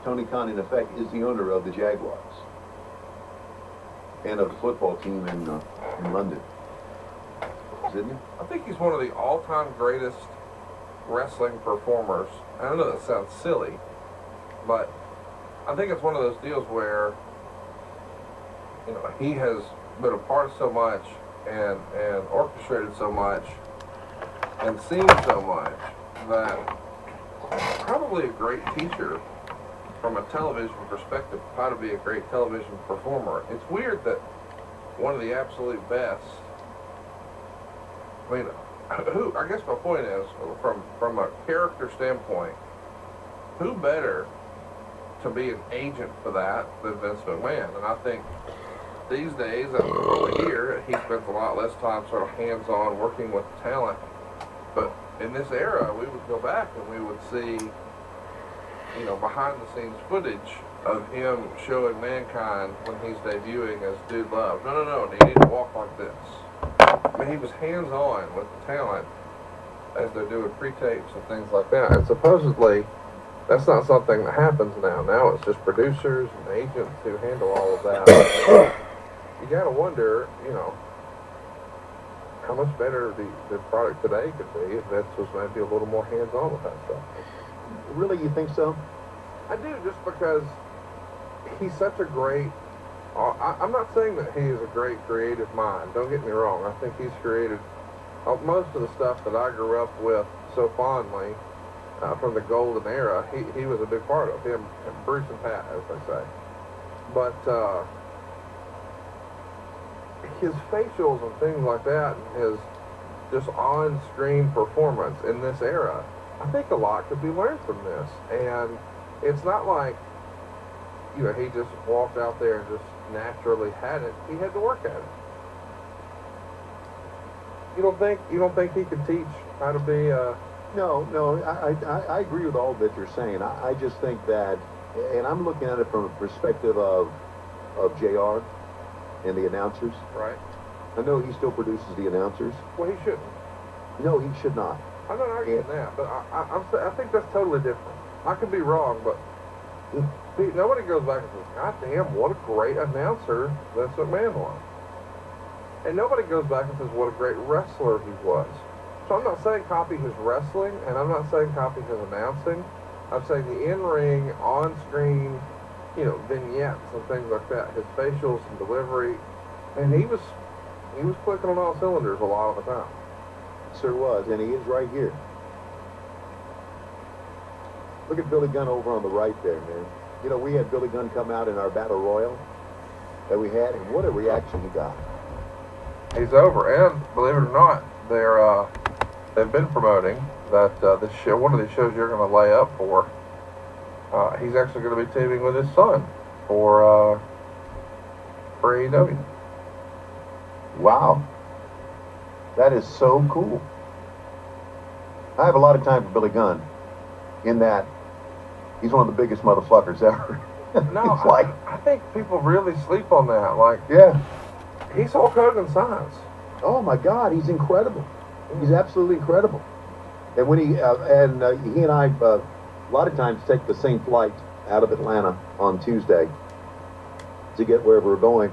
Tony Khan, in effect, is the owner of the Jaguars and of the football team in London, isn't he? I think he's one of the all-time greatest wrestling performers. I know that sounds silly, but I think it's one of those deals where, you know, he has been a part of so much and orchestrated so much and seen so much that probably a great teacher from a television perspective, how to be a great television performer. It's weird that one of the absolute best, I mean, who, I guess my point is, from a character standpoint, who better to be an agent for that than Vince McMahon? And I think these days, as we hear, he spends a lot less time sort of hands-on working with the talent. But in this era, we would go back and we would see, you know, behind-the-scenes footage of him showing Mankind when he's debuting as Dude Love. No, you need to walk like this. I mean, he was hands-on with the talent as they're doing pre-tapes and things like that. And supposedly, that's not something that happens now. Now it's just producers and agents who handle all of that. You gotta wonder, you know, how much better the product today could be if Vince was maybe a little more hands-on with that stuff. Really, you think so? I do, just because he's such a great... I'm not saying that he is a great creative mind. Don't get me wrong. I think he's created most of the stuff that I grew up with so fondly from the golden era. He was a big part of him, Bruce and Pat, as they say. But his facials and things like that, and his just on-screen performance in this era, I think a lot could be learned from this. And it's not like, you know, he just walked out there and just naturally had it. He had to work at it. You don't think he could teach how to be No, I agree with all that you're saying. I just think that, and I'm looking at it from a perspective of JR and the announcers. right? I know he still produces the announcers. Well, he shouldn't. No, he should not. I'm not arguing that, but I think that's totally different. I could be wrong, but nobody goes back and says, God damn, what a great announcer Vince McMahon was. And nobody goes back and says, what a great wrestler he was. So I'm not saying copy his wrestling, and I'm not saying copy his announcing. I'm saying the in-ring, on-screen, you know, vignettes and things like that, his facials and delivery, and he was clicking on all cylinders a lot of the time. Sir was, and he is right here. Look at Billy Gunn over on the right there, man. You know, we had Billy Gunn come out in our Battle Royal that we had, and what a reaction he got. He's over, and believe it or not, they've been promoting that this show, one of these shows you're going to lay up for, he's actually going to be teaming with his son for AEW. Wow. That is so cool. I have a lot of time for Billy Gunn in that he's one of the biggest motherfuckers ever. No, it's like, I think people really sleep on that. Like, yeah. He's Hulk Hogan size. Oh my God, he's incredible. He's absolutely incredible. And when he and I a lot of times take the same flight out of Atlanta on Tuesday to get wherever we're going,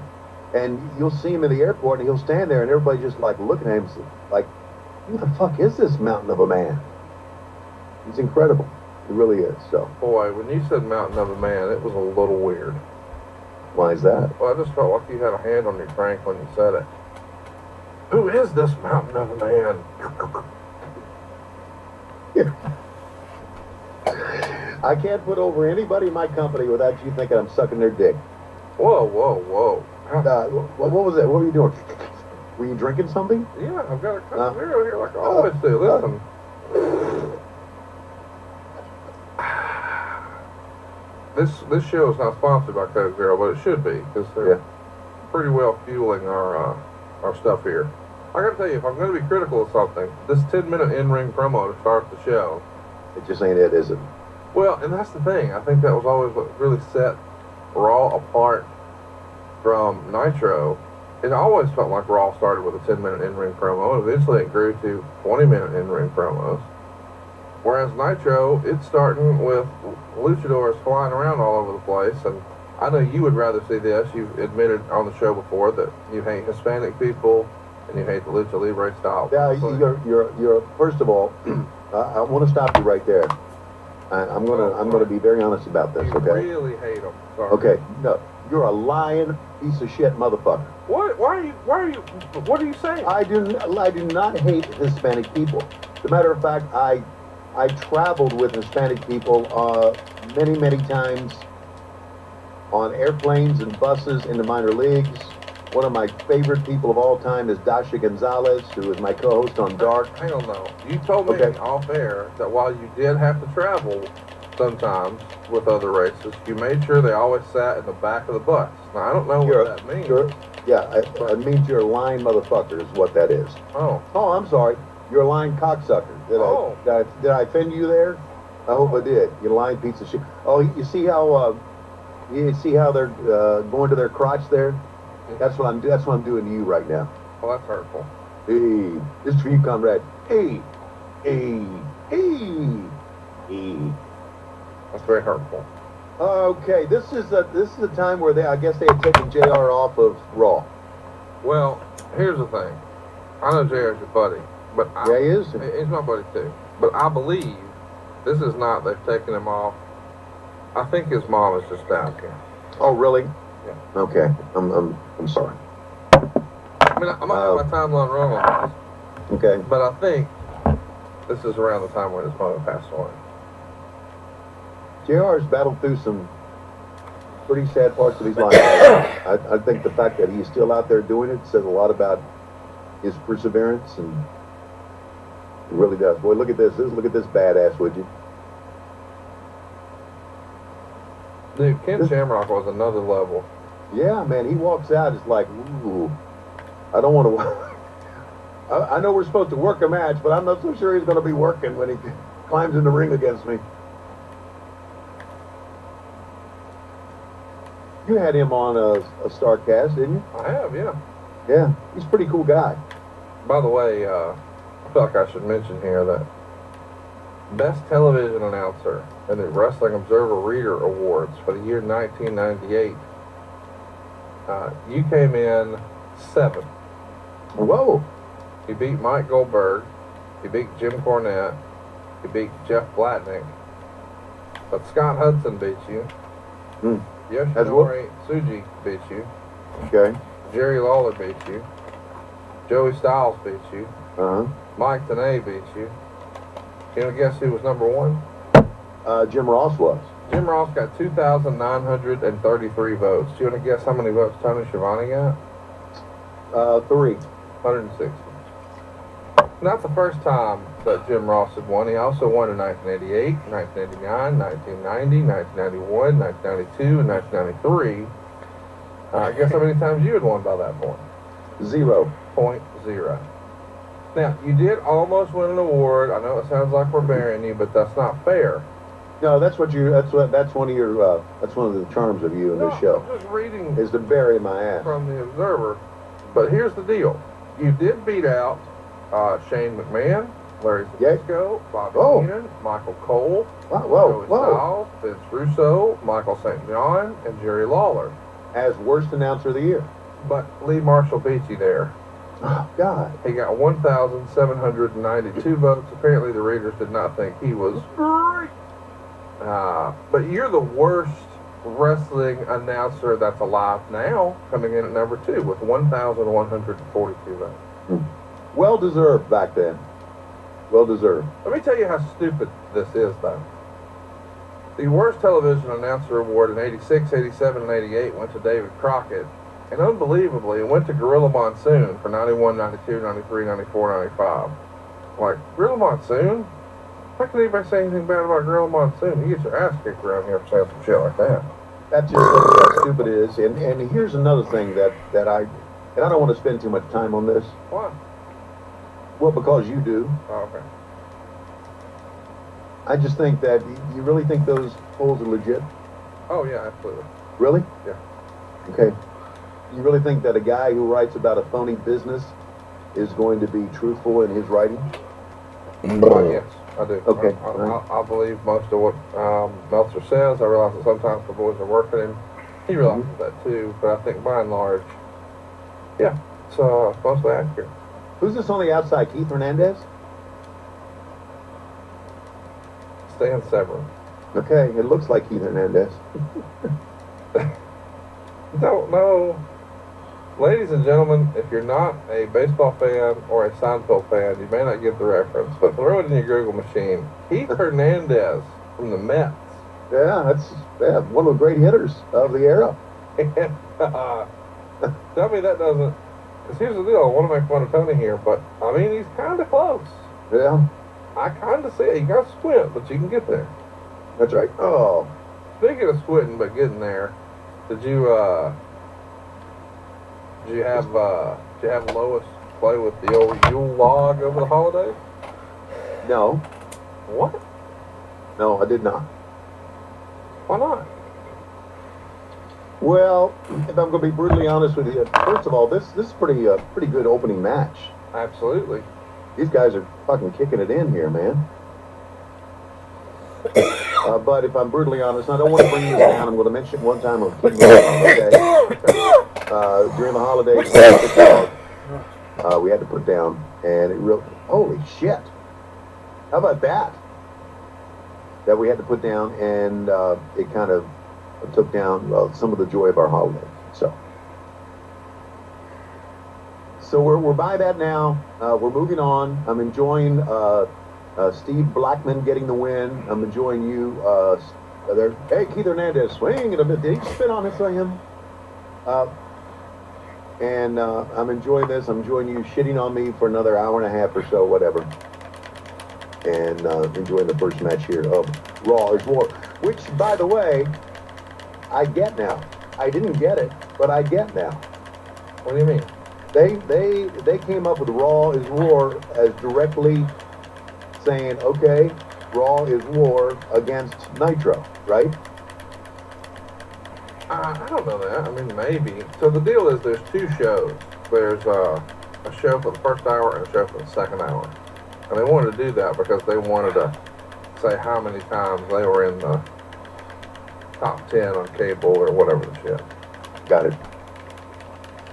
and you'll see him in the airport, and he'll stand there, and everybody just like looking at him like, who the fuck is this mountain of a man? He's incredible. He really is. So, boy, when you said mountain of a man, it was a little weird. Why is that? Well, I just felt like you had a hand on your crank when you said it. Who is this mountain of a man? I can't put over anybody in my company without you thinking I'm sucking their dick. Whoa. What was that? What were you doing? Were you drinking something? Yeah, I've got a cup of beer here like I always do. Listen. This show is not sponsored by Coke Zero, but it should be, because they're pretty well fueling our stuff here. I gotta tell you, if I'm going to be critical of something, this 10-minute in-ring promo to start the show, it just ain't it, is it? Well, and that's the thing. I think that was always what really set Raw apart from Nitro. It always felt like Raw started with a 10-minute in-ring promo, and eventually it grew to 20-minute in-ring promos. Whereas Nitro, it's starting with luchadors flying around all over the place, and I know you would rather see this. You've admitted on the show before that you hate Hispanic people and you hate the lucha libre style. Yeah, you're. First of all, I want to stop you right there. I'm gonna be very honest about this. You Okay. really hate them. Sorry. Okay. No, you're a lying piece of shit, motherfucker. What? Why are you? What are you saying? I do not hate Hispanic people. As a matter of fact, I traveled with Hispanic people many times on airplanes and buses in the minor leagues. One of my favorite people of all time is Dasha Gonzalez, who is my co-host on Dark. Hang on, though. You told me off air that while you did have to travel sometimes with other races, you made sure they always sat in the back of the bus. Now, I don't know what that means. It means you're a lying motherfucker is what that is. Oh, I'm sorry. You're a lying cocksucker. Did I offend you there? I hope I did. You lying piece of shit. Oh, you see how they're going to their crotch there? That's what I'm doing to you right now. Well, that's hurtful. Hey, this is for you, comrade. Hey. That's very hurtful. Okay, this is the time where I guess they had taken JR off of Raw. Well, here's the thing. I know JR's your buddy, but He is. He's my buddy too. But I believe this is not they've taken him off. I think his mom is just down here. Oh, really? Yeah. Okay. I'm sorry. I mean, I might have my timeline wrong on this, Okay. but I think this is around the time when his mother passed away. JR's battled through some pretty sad parts of his life. I think the fact that he's still out there doing it says a lot about his perseverance, and it really does. Boy, look at this. Look at this badass, would you? Dude, Ken Shamrock was another level. Yeah, man. He walks out, it's like, ooh, I don't want to. I know we're supposed to work a match, but I'm not so sure he's going to be working when he climbs in the ring against me. You had him on a StarCast, didn't you? I have, yeah. Yeah, he's a pretty cool guy. By the way, I feel like I should mention here that Best Television Announcer in the Wrestling Observer Reader Awards for the year 1998, you came in 7th. Whoa. You beat Mike Goldberg. You beat Jim Cornette. You beat Jeff Blatnick. But Scott Hudson beat you. Yoshinori Tsuji beat you. Okay. Jerry Lawler beat you. Joey Styles beat you. Mike Tenay beat you. Can you guess who was number 1? Jim Ross was. Jim Ross got 2,933 votes. Do you want to guess how many votes Tony Schiavone got? 3. 160. Not the first time that Jim Ross had won. He also won in 1988, 1989, 1990, 1991, 1992, and 1993. Guess how many times you had won by that point? 0.0. Now, you did almost win an award. I know it sounds like we're burying you, but that's not fair. No, that's one of the charms of you in this show. I'm just reading is to bury my ass. From the Observer. But here's the deal. You did beat out Shane McMahon, Larry Zbyszko, Bobby Heenan, Michael Cole, Joey Styles, Vince Russo, Michael St. John, and Jerry Lawler. As worst announcer of the year. But Lee Marshall beat you there. Oh, God. He got 1,792 votes. Apparently the readers did not think he was great. But you're the worst wrestling announcer that's alive now, coming in at number 2 with 1,142 votes. Well deserved back then. Well deserved. Let me tell you how stupid this is, though. The worst television announcer award in 86, 87, and 88 went to David Crockett. And unbelievably, it went to Gorilla Monsoon for 91, 92, 93, 94, 95. Like, Gorilla Monsoon? How can anybody say anything bad about Gorilla Monsoon? You get your ass kicked around here for saying some shit like that. That's just how stupid it is. And here's another thing that I don't want to spend too much time on this. Why? Well, because you do. Oh, okay. I just think that you really think those polls are legit? Oh, yeah, absolutely. Really? Yeah. Okay. You really think that a guy who writes about a phony business is going to be truthful in his writing? Yes, I do. Okay. I believe most of what Meltzer says. I realize that sometimes the boys are working him. He realizes that too, but I think by and large, yeah, it's mostly accurate. Who's this on the outside? Keith Hernandez? Stan Severin. Okay, it looks like Keith Hernandez. Don't know. Ladies and gentlemen, if you're not a baseball fan or a Seinfeld fan, you may not get the reference, but throw it in your Google machine. Keith Hernandez from the Mets. Yeah, that's one of the great hitters of the era. Tell me that doesn't. Because here's the deal. I want to make fun of Tony here, but I mean, he's kind of close. Yeah. I kind of see it. You got to squint, but you can get there. That's right. Oh. Speaking of squinting, but getting there, did you have Lois play with the old Yule log over the holidays? No. What? No, I did not. Why not? Well, if I'm going to be brutally honest with you, first of all, this is pretty good opening match. Absolutely. These guys are fucking kicking it in here, man. But if I'm brutally honest, I don't want to bring this down. I'm going to mention one time on during the holidays, we had to put down, and it really, holy shit. How about that? That we had to put down, and it kind of took down some of the joy of our holiday. So we're by that now. We're moving on. I'm enjoying Steve Blackman getting the win. I'm enjoying you. There. Hey, Keith Hernandez, swing it a bit. Did he spin on him? And I'm enjoying this. I'm enjoying you shitting on me for another hour and a half or so, whatever. And enjoying the first match here of Raw is War, which, by the way, I get now. I didn't get it, but I get now. What do you mean? They came up with Raw is War as directly saying, okay, Raw is War against Nitro, right? I don't know that. I mean, maybe. So the deal is there's two shows. There's a show for the first hour and a show for the second hour. And they wanted to do that because they wanted to say how many times they were in the top 10 on cable or whatever the shit. Got it.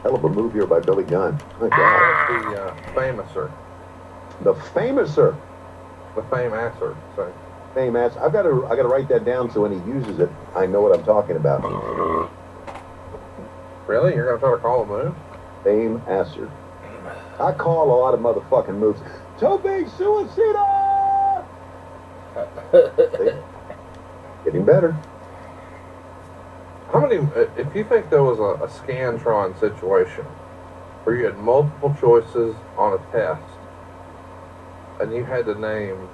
Hell of a move here by Billy Gunn. My God. The Famouser. The Famouser. The Fame-asser. So. Fame-ass. I gotta write that down so when he uses it, I know what I'm talking about. Really? You're gonna try to call a move? Fame-asser. I call a lot of motherfucking moves. Tope Suicida! Getting better. How many, if you think there was a Scantron situation where you had multiple choices on a test and you had to name,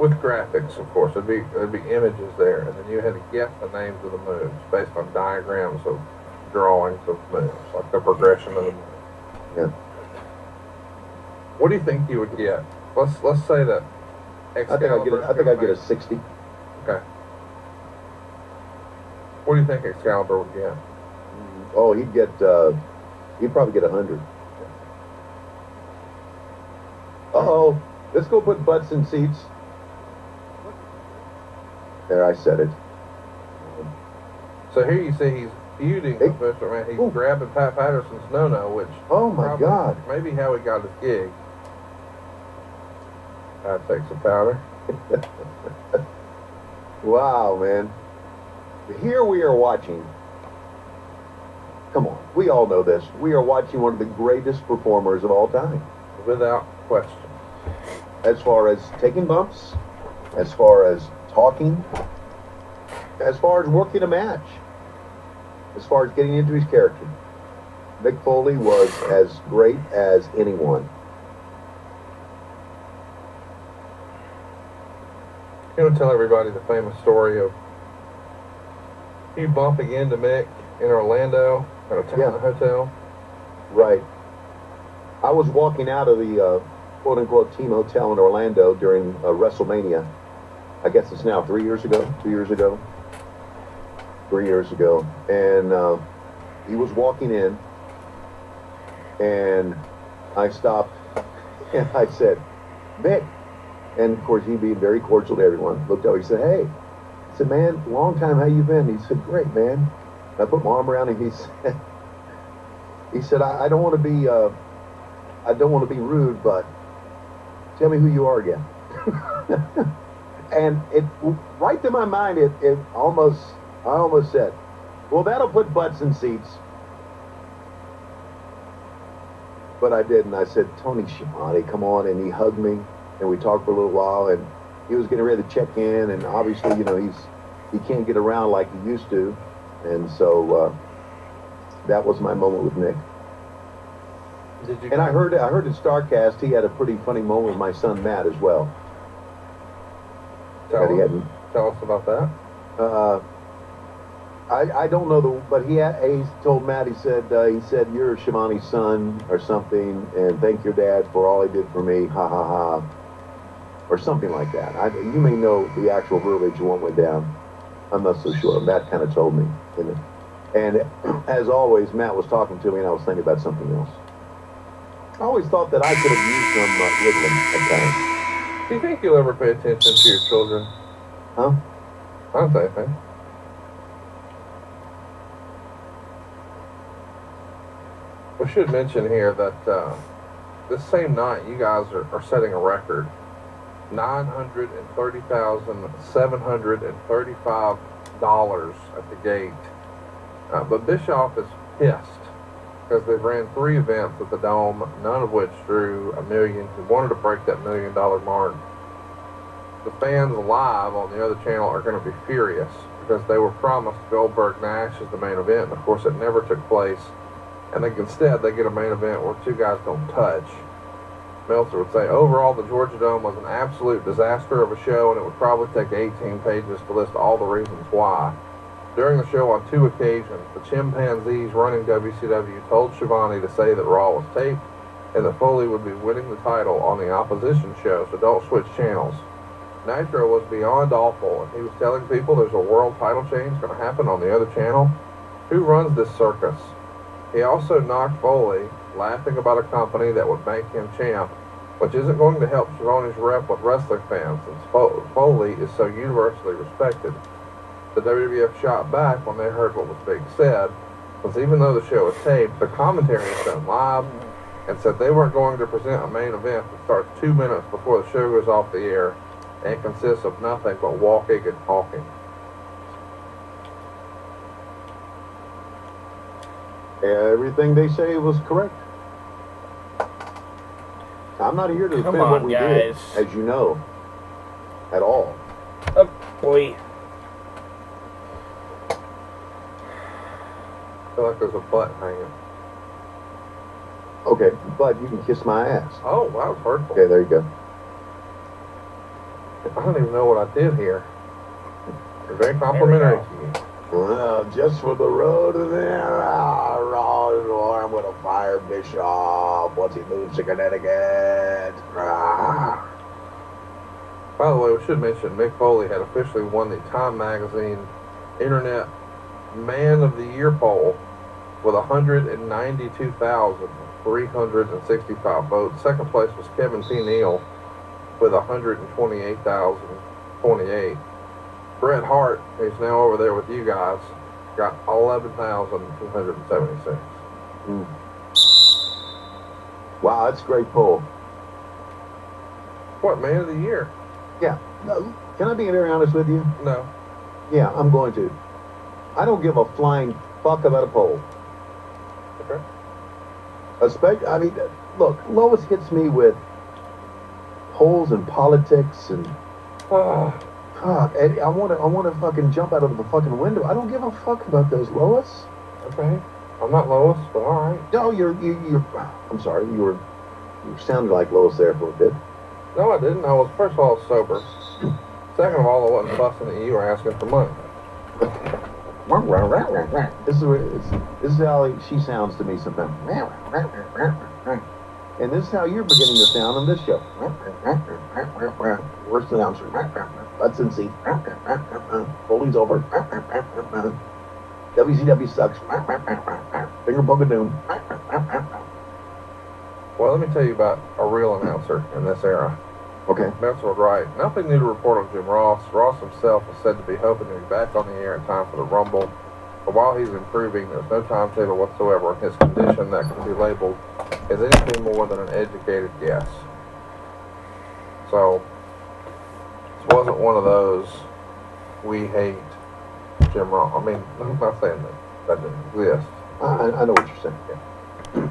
with graphics of course, there'd be images there, and then you had to guess the names of the moves based on diagrams of drawings of moves, like the progression of the moves. Yeah. What do you think you would get? Let's say that Excalibur. I think I'd get a 60. Okay. What do you think Excalibur would get? Oh, he'd probably get 100. Uh-oh. Let's go put butts in seats. There, I said it. So here you see he's feuding with Mr. McMahon. He's grabbing Pat Patterson's no-no, which oh my God, maybe how he got his gig. I take some powder. Wow, man. Here we are watching. Come on, we all know this. We are watching one of the greatest performers of all time. Without question. As far as taking bumps, as far as talking, as far as working a match, as far as getting into his character. Mick Foley was as great as anyone. You want to tell everybody the famous story of you bumping into Mick in Orlando at a hotel? Right. I was walking out of the quote-unquote team hotel in Orlando during WrestleMania. I guess it's now 3 years ago, 2 years ago, 3 years ago. And he was walking in, and I stopped, and I said, Mick. And of course, he being very cordial to everyone, looked over. He said, "Hey," I said, "Man, long time. How you been?" He said, "Great, man." I put my arm around him. He said, I don't want to be, I don't want to be rude, but tell me who you are again." And it, right to my mind, I almost said, "Well, that'll put butts in seats." But I didn't. I said, "Tony Schiavone, come on." And he hugged me, and we talked for a little while, and he was getting ready to check in, and obviously, he can't get around like he used to. And so that was my moment with Nick. And I heard in StarCast he had a pretty funny moment with my son Matt as well. Tell us about that. I don't know but he told Matt, he said "You're Shivani's son" or something, and "Thank your dad for all he did for me, ha ha ha," or something like that. You may know the actual verbiage what went down. I'm not so sure. Matt kind of told me. And as always, Matt was talking to me, and I was thinking about something else. I always thought that I could have used some Ritalin at times. Do you think you'll ever pay attention to your children? Huh? I don't say anything. We should mention here that this same night, you guys are setting a record. $930,735 at the gate. But Bischoff is pissed because they've ran 3 events at the Dome, none of which drew $1 million. He wanted to break that $1 million mark. The fans live on the other channel are going to be furious because they were promised Goldberg-Nash as the main event. And of course, it never took place. And instead, they get a main event where 2 guys don't touch. Meltzer would say, overall, the Georgia Dome was an absolute disaster of a show, and it would probably take 18 pages to list all the reasons why. During the show, on 2 occasions, the chimpanzees running WCW told Schiavone to say that Raw was taped and that Foley would be winning the title on the opposition show, so don't switch channels. Nitro was beyond awful, and he was telling people there's a world title change going to happen on the other channel. Who runs this circus? He also knocked Foley, laughing about a company that would make him champ, which isn't going to help Schiavone's rep with wrestling fans, since Foley is so universally respected. The WWF shot back when they heard what was being said, because even though the show was taped, the commentary was done live, and said they weren't going to present a main event that starts 2 minutes before the show goes off the air and consists of nothing but walking and talking. Everything they say was correct. I'm not here to defend what we did, as you know, at all. Oh, boy. I feel like there's a butt hanging. Okay, but you can kiss my ass. Oh, that was hurtful. Okay, there you go. I don't even know what I did here. You're very complimentary to you. Well, just for the road to there, I'm going to fire Bischoff once he moves to Connecticut. By the way, we should mention Mick Foley had officially won the Time Magazine Internet Man of the Year poll with 192,365 votes. Second place was Kevin P. Neal with 128,028. Bret Hart, who's now over there with you guys, got 11,276. Wow, that's a great poll. What, Man of the Year? Yeah. No, can I be very honest with you? No. Yeah, I'm going to. I don't give a flying fuck about a poll. Okay. I mean, look, Lois hits me with polls and politics and Eddie, I want to fucking jump out of the fucking window. I don't give a fuck about those, Lois. Okay. I'm not Lois, but all right. No, you're. I'm sorry. You sounded like Lois there for a bit. No, I didn't. I was, first of all, sober. Second of all, I wasn't fussing at you or asking for money. This is how she sounds to me sometimes. And this is how you're beginning to sound on this show. Worst announcer. Butts in seat. Foley's over. WCW sucks. Finger poke of doom. Well, let me tell you about a real announcer in this era. Okay. That's right. Nothing new to report on Jim Ross. Ross himself is said to be hoping to be back on the air in time for the Rumble. But while he's improving, there's no timetable whatsoever in his condition that can be labeled as anything more than an educated guess. So, this wasn't one of those, we hate Jim Ross. I mean, I'm not saying that didn't exist. I know what you're saying. Yeah.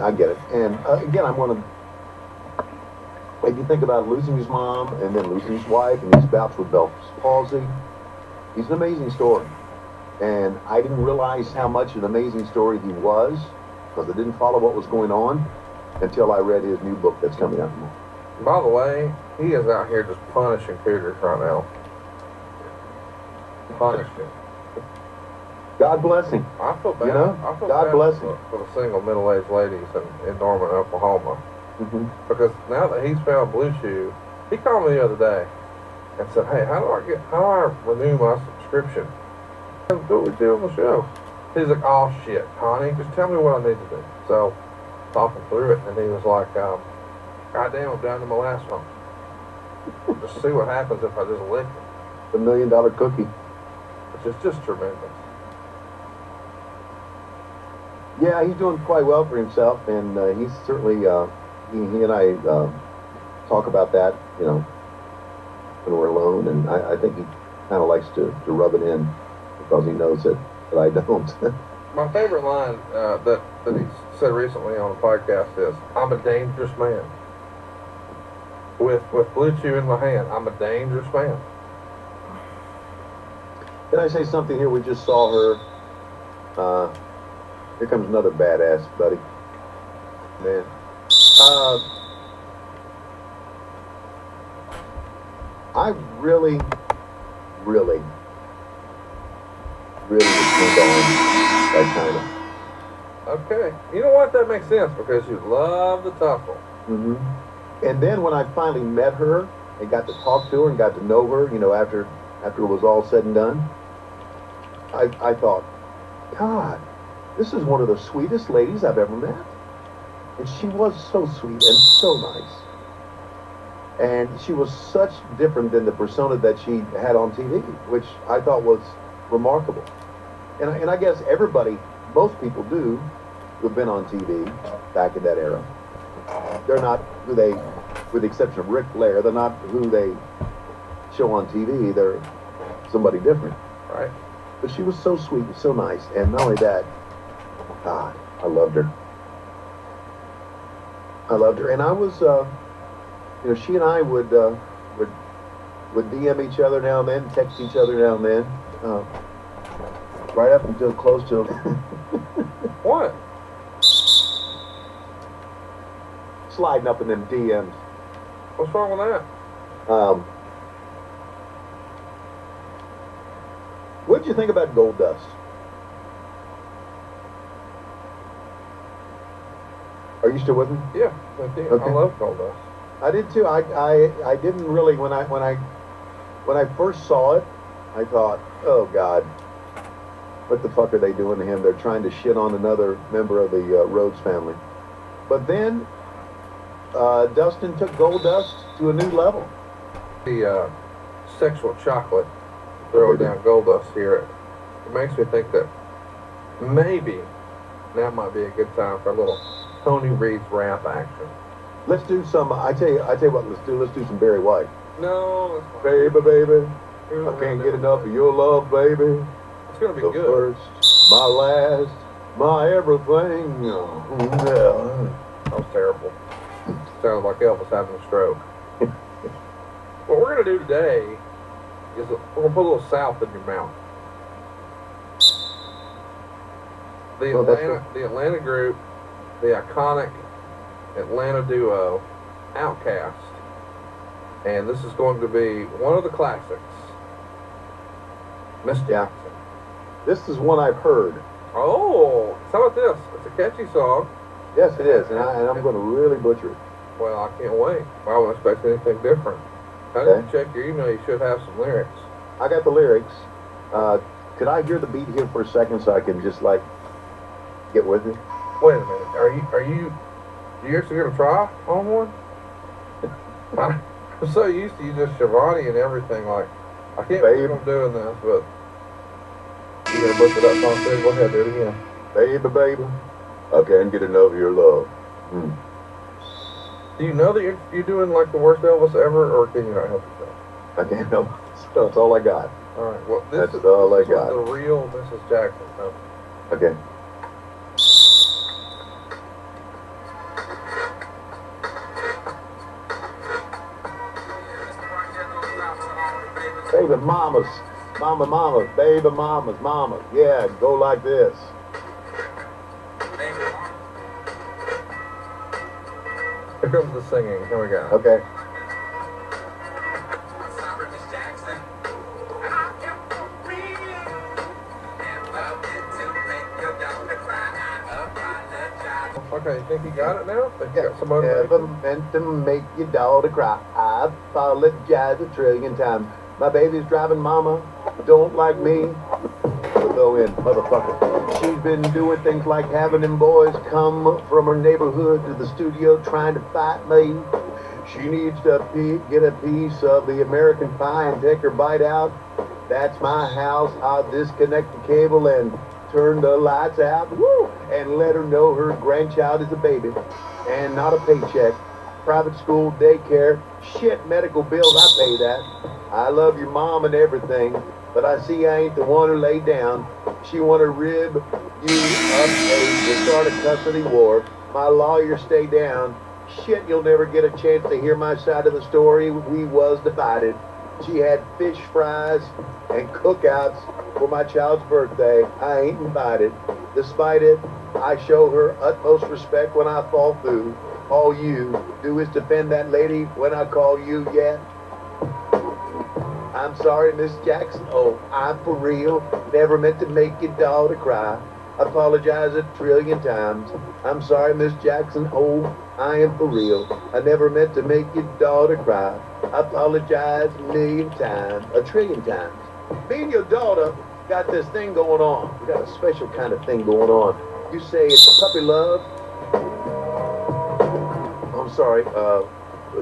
I get it. And again, I'm one of, if you think about losing his mom and then losing his wife and his bouts with Bell's palsy, he's an amazing story. And I didn't realize how much an amazing story he was because I didn't follow what was going on until I read his new book that's coming out tomorrow. By the way, he is out here just punishing cougars right now. Punishing. God bless him. I feel bad. You know? I feel God bad bless him. for the single middle-aged ladies in Norman, Oklahoma. Mm-hmm. Because now that he's found Blue Chew, he called me the other day and said, "Hey, how do I renew my subscription?" I said, "Do what we do on the show." He's like, "Oh shit, honey, just tell me what I need to do." So, talking through it, and he was like, "God damn, I'm down to my last one. Just see what happens if I just lick it." The $1 million cookie. Which is just tremendous. Yeah, he's doing quite well for himself, and he's certainly, he and I talk about that, you know, when we're alone, and I think he kind of likes to rub it in because he knows that I don't. My favorite line that he said recently on a podcast is, "I'm a dangerous man." With Blue Chew in my hand, I'm a dangerous man. Can I say something here? We just saw her. Here comes another badass, buddy. Man. I really was turned on by China. Okay. You know what? That makes sense because you love the tussle. Mm-hmm. And then when I finally met her and got to talk to her and got to know her, you know, after it was all said and done, I thought, God, this is one of the sweetest ladies I've ever met. And she was so sweet and so nice. And she was such different than the persona that she had on TV, which I thought was remarkable. And I guess everybody, most people do, who've been on TV back in that era. They're not who they, with the exception of Ric Flair, they're not who they show on TV. They're somebody different. Right. But she was so sweet and so nice. And not only that, God, I loved her. And I was, you know, she and I would DM each other now and then, text each other now and then, right up until close to. What? Sliding up in them DMs. What's wrong with that? What did you think about Gold Dust? Are you still with me? Yeah, thank you. Okay. I love Gold Dust. I did too. I didn't really when I first saw it, I thought, oh God, what the fuck are they doing to him? They're trying to shit on another member of the Rhodes family. But then Dustin took Gold Dust to a new level. The sexual chocolate throwing down Gold Dust here, it makes me think that maybe now might be a good time for a little Tony Reed's rap action. Let's do some. I tell you what. Let's do some Barry White. No, baby, I can't get enough of your love, baby. It's gonna be the good. First, my last, my everything. Yeah. That was terrible. Sounds like Elvis having a stroke. What we're gonna do today is we're gonna put a little South in your mouth. The Atlanta group, the iconic Atlanta duo, Outkast, and this is going to be one of the classics. Miss Jackson. This is one I've heard. Oh, how about this? It's a catchy song. Yes, it is, and I'm going to really butcher it. Well, I can't wait. I wouldn't expect anything different. I didn't check your email. You should have some lyrics. I got the lyrics. Could I hear the beat here for a second so I can just like get with it? Wait a minute. Are you actually gonna try on one? I'm so used to you just Shivani and everything. Like, I can't believe I'm doing this, but you gotta bust it up, Tom. Go ahead, do it again. Baby, baby, I can't get enough of your love. Do you know that you're doing like the worst Elvis ever, or can you not help yourself? I can't help. That's all I got. All right. Well, That's all I got. The real Mrs. Jackson. So. Okay. Baby mamas, mamas, baby mamas. Yeah, go like this. Here comes the singing. Here we go. Okay. Okay, you think you got it now? Think you got some Never motivation? meant to make your daughter cry. I apologize a trillion times. My baby's driving mama, don't like me. But throw in, motherfucker. She's been doing things like having them boys come from her neighborhood to the studio trying to fight me. She needs to get a piece of the American pie and take her bite out. That's my house. I'll disconnect the cable and turn the lights out. Woo! And let her know her grandchild is a baby and not a paycheck. Private school, daycare, shit, medical bills, I pay that. I love your mom and everything, but I see I ain't the one who laid down. She want to rib you up to start a custody war. My lawyer stay down. Shit, you'll never get a chance to hear my side of the story. We was divided. She had fish fries and cookouts for my child's birthday. I ain't invited. Despite it, I show her utmost respect when I fall through. All you do is defend that lady when I call you, yeah. I'm sorry, Miss Jackson. Oh, I'm for real. Never meant to make your daughter cry. Apologize a trillion times. I'm sorry, Miss Jackson. Oh, I am for real. I never meant to make your daughter cry. Apologize a million times, a trillion times. Me and your daughter got this thing going on. We got a special kind of thing going on. You say it's puppy love. I'm sorry,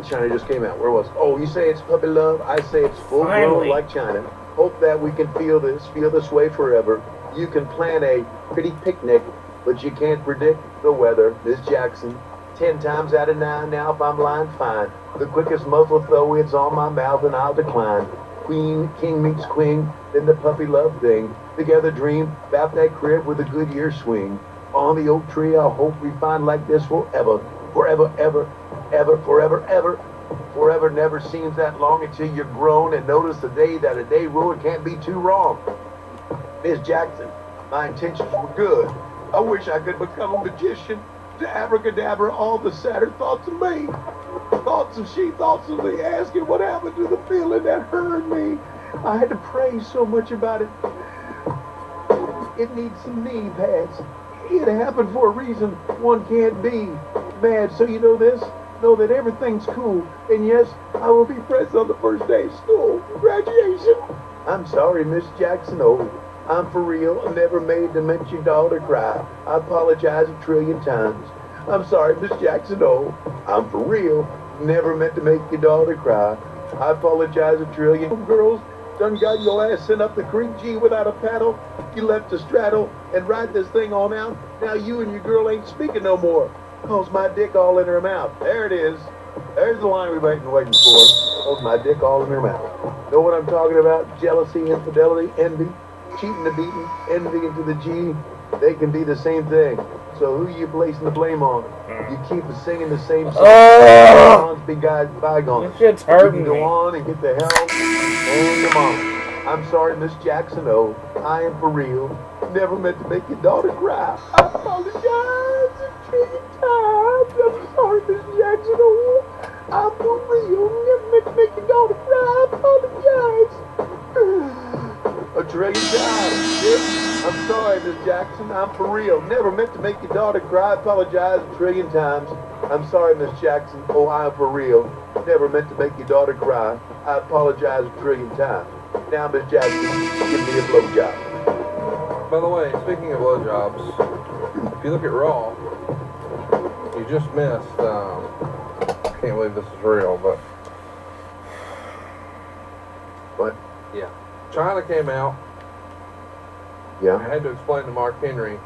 China just came out. Where was it? Oh, you say it's puppy love. I say it's full grown like China. Hope that we can feel this way forever. You can plan a pretty picnic, but you can't predict the weather. Miss Jackson, 10 times out of 9 now if I'm lying, fine. The quickest muzzle throw it's on my mouth and I'll decline. King meets queen, then the puppy love thing. Together dream about that crib with a good year swing. On the oak tree, I hope we find like this forever. Forever, ever, ever, forever, ever. Forever never seems that long until you're grown and notice the day that a day rule can't be too wrong. Miss Jackson, my intentions were good. I wish I could become a magician to abracadabra all the sadder thoughts of me. Thoughts of she, thoughts of me, asking what happened to the feeling that hurt me. I had to pray so much about it. It needs some knee pads. It happened for a reason. One can't be mad. So you know this? Know that everything's cool. And yes, I will be present on the first day of school. Graduation. I'm sorry, Miss Jackson. Oh, I'm for real. I'm never made to make your daughter cry. I apologize a trillion times. I'm sorry, Miss Jackson. Oh, I'm for real. Never meant to make your daughter cry. I apologize a trillion. Girls, done got your ass sent up the creek, G, without a paddle. You left to straddle and ride this thing on out. Now you and your girl ain't speaking no more. Cause my dick all in her mouth. There it is. There's the line we've been waiting for. Cause my dick all in her mouth. Know what I'm talking about? Jealousy, infidelity, envy, cheating to beating, envy into the G. They can be the same thing. So who you placing the blame on? You keep singing the same song. Bygones be bygones. This shit's hurting You can go me. on and get the hell and your mom. I'm sorry, Miss Jackson. Oh, I am for real. Never meant to make your daughter cry. I apologize a trillion times. I'm sorry, Miss Jackson. Oh, I'm for real. Never meant to make your daughter cry. I apologize. A trillion times. Yep. I'm sorry, Miss Jackson. I'm for real. Never meant to make your daughter cry. I apologize a trillion times. I'm sorry, Miss Jackson. Oh, I'm for real. Never meant to make your daughter cry. I apologize a trillion times. Now, Miss Jackson, give me a blowjob. By the way, speaking of blowjobs, if you look at Raw, you just missed, I can't believe this is real, but What? Yeah. China came out. I Yeah. had to explain to Mark Henry,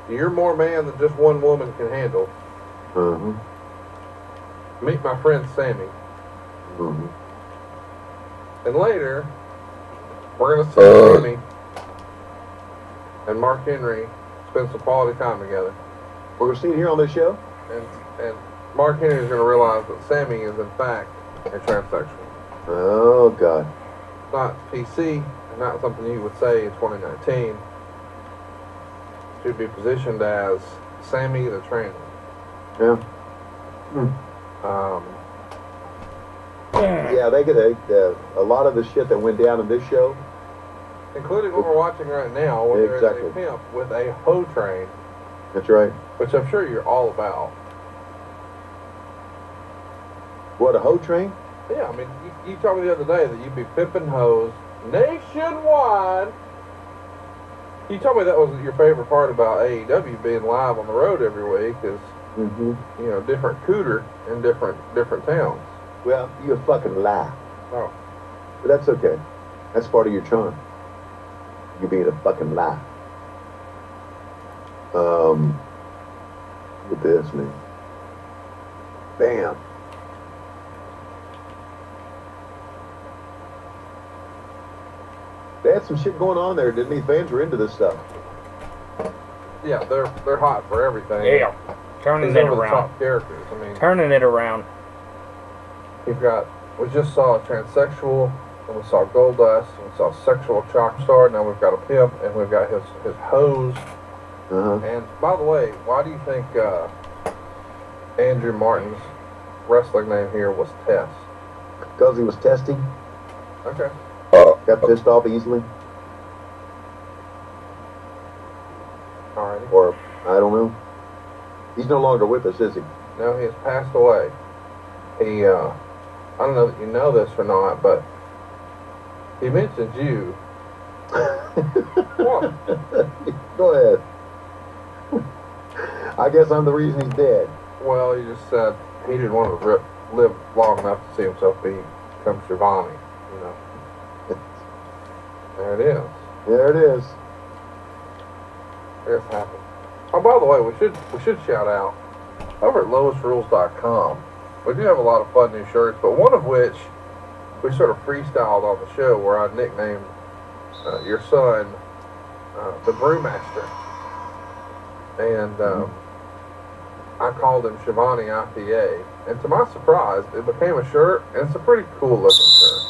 you're more man than just one woman can handle. Uh-huh. Meet my friend Sammy. Mm-hmm. And later, we're going to see Sammy and Mark Henry spend some quality time together. We're going to see it here on this show? And Mark Henry is going to realize that Sammy is, in fact, a transsexual. Oh, God. It's not PC, and not something you would say in 2019. It should be positioned as Sammy the Trans. Yeah. Yeah, they get a lot of the shit that went down in this show. Including what we're watching right now, where Exactly. there's a pimp with a hoe train, That's right. which I'm sure you're all about. What, a hoe train? Yeah, I mean, you told me the other day that you'd be pimping hoes nationwide. You told me that was your favorite part about AEW being live on the road every week is, Mm-hmm. you know, different cooter in different towns. Well, you fucking lie. Oh. But that's okay. That's part of your charm. You being a fucking lie. With this, man. Bam. They had some shit going on there, didn't they? Fans were into this stuff. Yeah, they're hot for everything. Yeah. Turning These it over the around. top characters. I mean, Turning it around. we just saw a transsexual, and we saw Goldust, and we saw a sexual chalk star. Now we've got a pimp, and we've got his hose. Uh-huh. And by the way, why do you think Andrew Martin's wrestling name here was Test? Because he was testing. Okay. Got pissed off easily. Alrighty. Or, I don't know. He's no longer with us, is he? No, he has passed away. He, I don't know that you know this or not, but he mentioned you. What? Go ahead. I guess I'm the reason he's dead. Well, he just said he didn't want to live long enough to see himself become Shivani, you know. There it is. There it is. It's happened. Oh, by the way, we should shout out over at lowestrules.com. We do have a lot of fun new shirts, but one of which we sort of freestyled on the show where I nicknamed your son the Brewmaster. And I called him Shivani IPA. And to my surprise, it became a shirt, and it's a pretty cool looking shirt.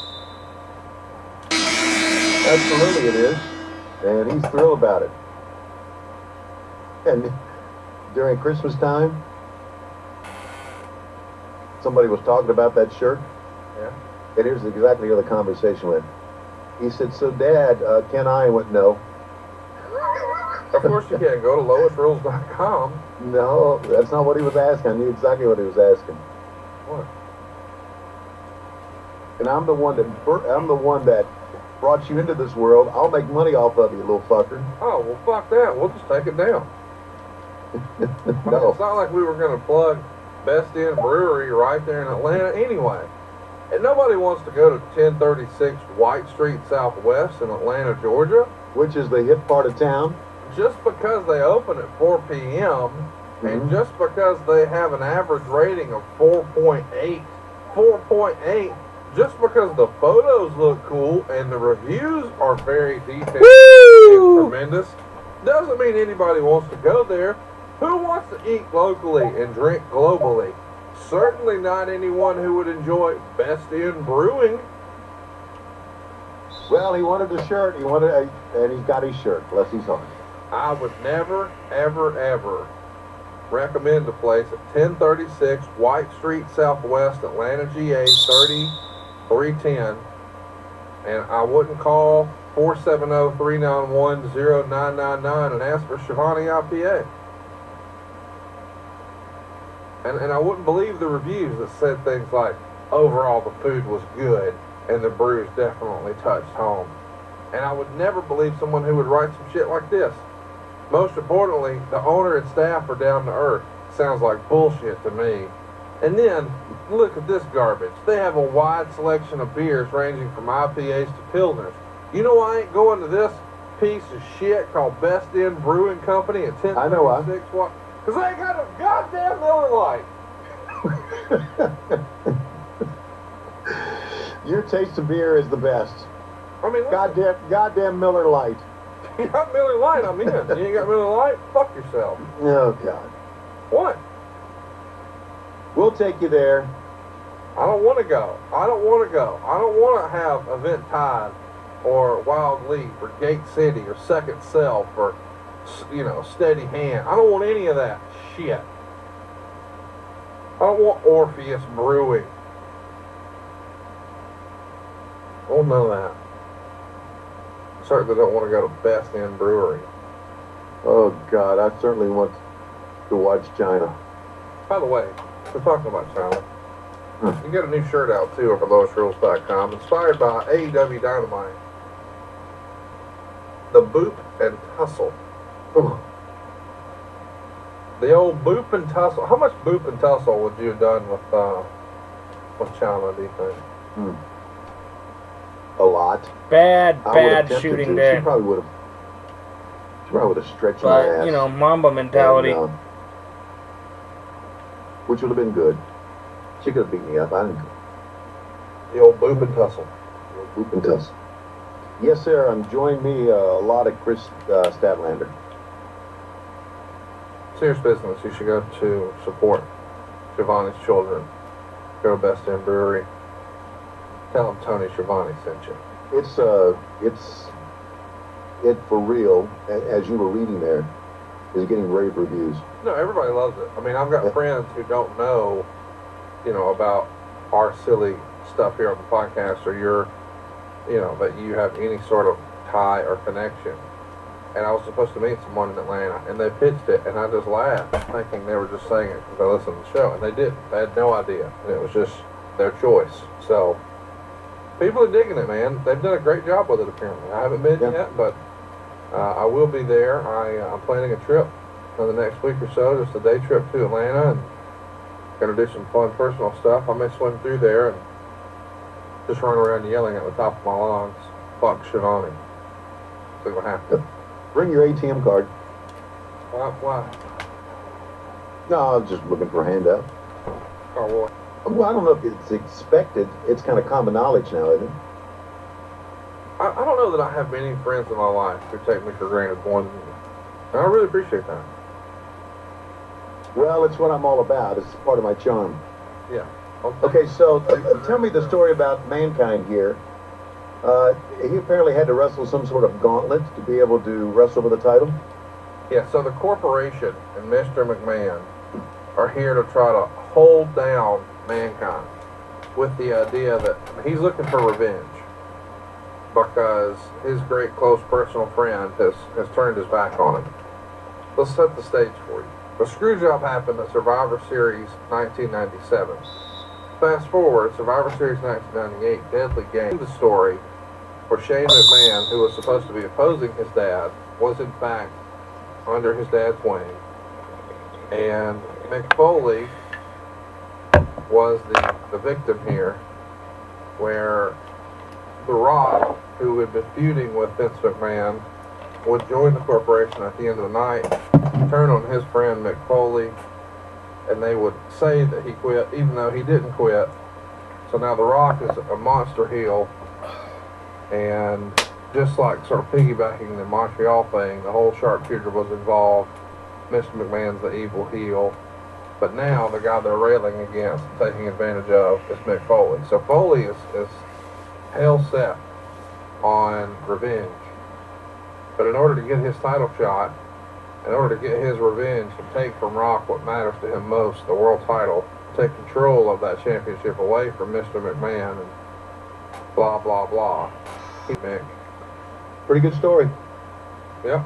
Absolutely it is. And he's thrilled about it. And during Christmas time, somebody was talking about that shirt. Yeah. And here's exactly how the conversation went. He said, so Dad, can I? I went, no. Of course you can. Go to lowestrules.com. No, that's not what he was asking. I knew exactly what he was asking. What? And I'm the one that brought you into this world. I'll make money off of you, little fucker. Oh, well, fuck that. We'll just take it down. No. It's not like we were going to plug Best Inn Brewery right there in Atlanta anyway. And nobody wants to go to 1036 White Street Southwest in Atlanta, Georgia. Which is the hip part of town. Just because they open at 4 p.m. and just because they have an average rating of 4.8, just because the photos look cool and the reviews are very detailed and tremendous, doesn't mean anybody wants to go there. Who wants to eat locally and drink globally? Certainly not anyone who would enjoy Best In Brewing. Well, he wanted a shirt. And he's got his shirt. Bless his heart. I would never, ever, ever recommend a place at 1036 White Street Southwest, Atlanta, GA 30310. And I wouldn't call 470-391-0999 and ask for Shivani IPA. And I wouldn't believe the reviews that said things like, overall the food was good and the brews definitely touched home. And I would never believe someone who would write some shit like this. Most importantly, the owner and staff are down to earth. Sounds like bullshit to me. And then, look at this garbage. They have a wide selection of beers ranging from IPAs to Pilsners. You know I ain't going to this piece of shit called Best In Brewing Company at 1036? I know why. Because they ain't got a goddamn Miller Lite. Your taste of beer is the best. I mean, Goddamn Miller Lite. You got Miller Lite, I'm in. You ain't got Miller Lite? Fuck yourself. Oh, God. What? We'll take you there. I don't want to go. I don't want to go. I don't want to have Event Tide or Wild Leaf or Gate City or Second Self or, Steady Hand. I don't want any of that shit. I don't want Orpheus Brewing. I want none of that. I certainly don't want to go to Best In Brewery. Oh, God, I certainly want to watch China. By the way, we're talking about China. You got a new shirt out, too, over LoisRules.com, inspired by AEW Dynamite. The Boop and Tussle. Oh. The old Boop and Tussle. How much Boop and Tussle would you have done with China, do you think? A lot. Bad I would have shooting attempted to. there. She probably would have stretched my ass. But, Mamba mentality. And, which would have been good. She could have beat me up. I didn't. The old Boop and Tussle. Boop and tussle. Yes, sir. I'm joining me a lot of Chris Statlander. Serious business. You should go to support Giovanni's children. Go to Best In Brewery. Tell them Tony Schiavone sent you. It for real, as you were reading there, is getting rave reviews. No, everybody loves it. I mean, I've got friends who don't know, about our silly stuff here on the podcast, or that you have any sort of tie or connection. And I was supposed to meet someone in Atlanta, and they pitched it, and I just laughed, thinking they were just saying it because I listened to the show, and they didn't. They had no idea, and it was just their choice. So, people are digging it, man. They've done a great job with it, apparently. I haven't been yet, but I will be there. I'm planning a trip for the next week or so, just a day trip to Atlanta, and going to do some fun personal stuff. I may swim through there and just run around yelling at the top of my lungs, fuck Schiavone. See what happens. Bring your ATM card. Why? No, I was just looking for a handout. Oh, boy. Well, I don't know if it's expected. It's kind of common knowledge now, isn't it? I don't know that I have many friends in my life who take me for granted more than you. And I really appreciate that. Well, it's what I'm all about. It's part of my charm. Yeah. Okay, so tell me the story about Mankind here. He apparently had to wrestle some sort of gauntlet to be able to wrestle for the title. Yeah, so the corporation and Mr. McMahon are here to try to hold down Mankind with the idea that he's looking for revenge because his great close personal friend has turned his back on him. Let's set the stage for you. The screw job happened at Survivor Series 1997. Fast forward, Survivor Series 1998, Deadly Game, the story where Shane McMahon, who was supposed to be opposing his dad, was in fact under his dad's wing. And Mick Foley was the victim here, where The Rock, who had been feuding with Vince McMahon, would join the corporation at the end of the night, turn on his friend Mick Foley, and they would say that he quit, even though he didn't quit. So now The Rock is a monster heel, and just like sort of piggybacking the Montreal thing, the whole sharpshooter was involved. Mr. McMahon's the evil heel. But now the guy they're railing against and taking advantage of is Mick Foley. So Foley is hell set on revenge. But in order to get his title shot, in order to get his revenge and take from Rock what matters to him most, the world title, take control of that championship away from Mr. McMahon and blah, blah, blah. Mick. Pretty good story. Yep.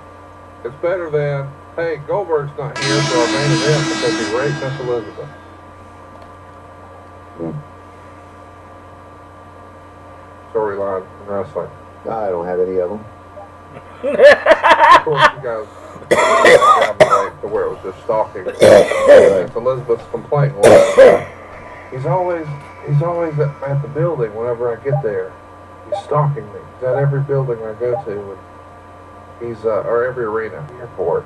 It's better than, hey, Goldberg's not here for our main event because he raped Miss Elizabeth. Storyline in wrestling. I don't have any of them. Of course, you guys got to where it was just stalking. Elizabeth's complaint was He's always at the building whenever I get there. He's stalking me. He's at every building I go to, and he's or every arena, airport.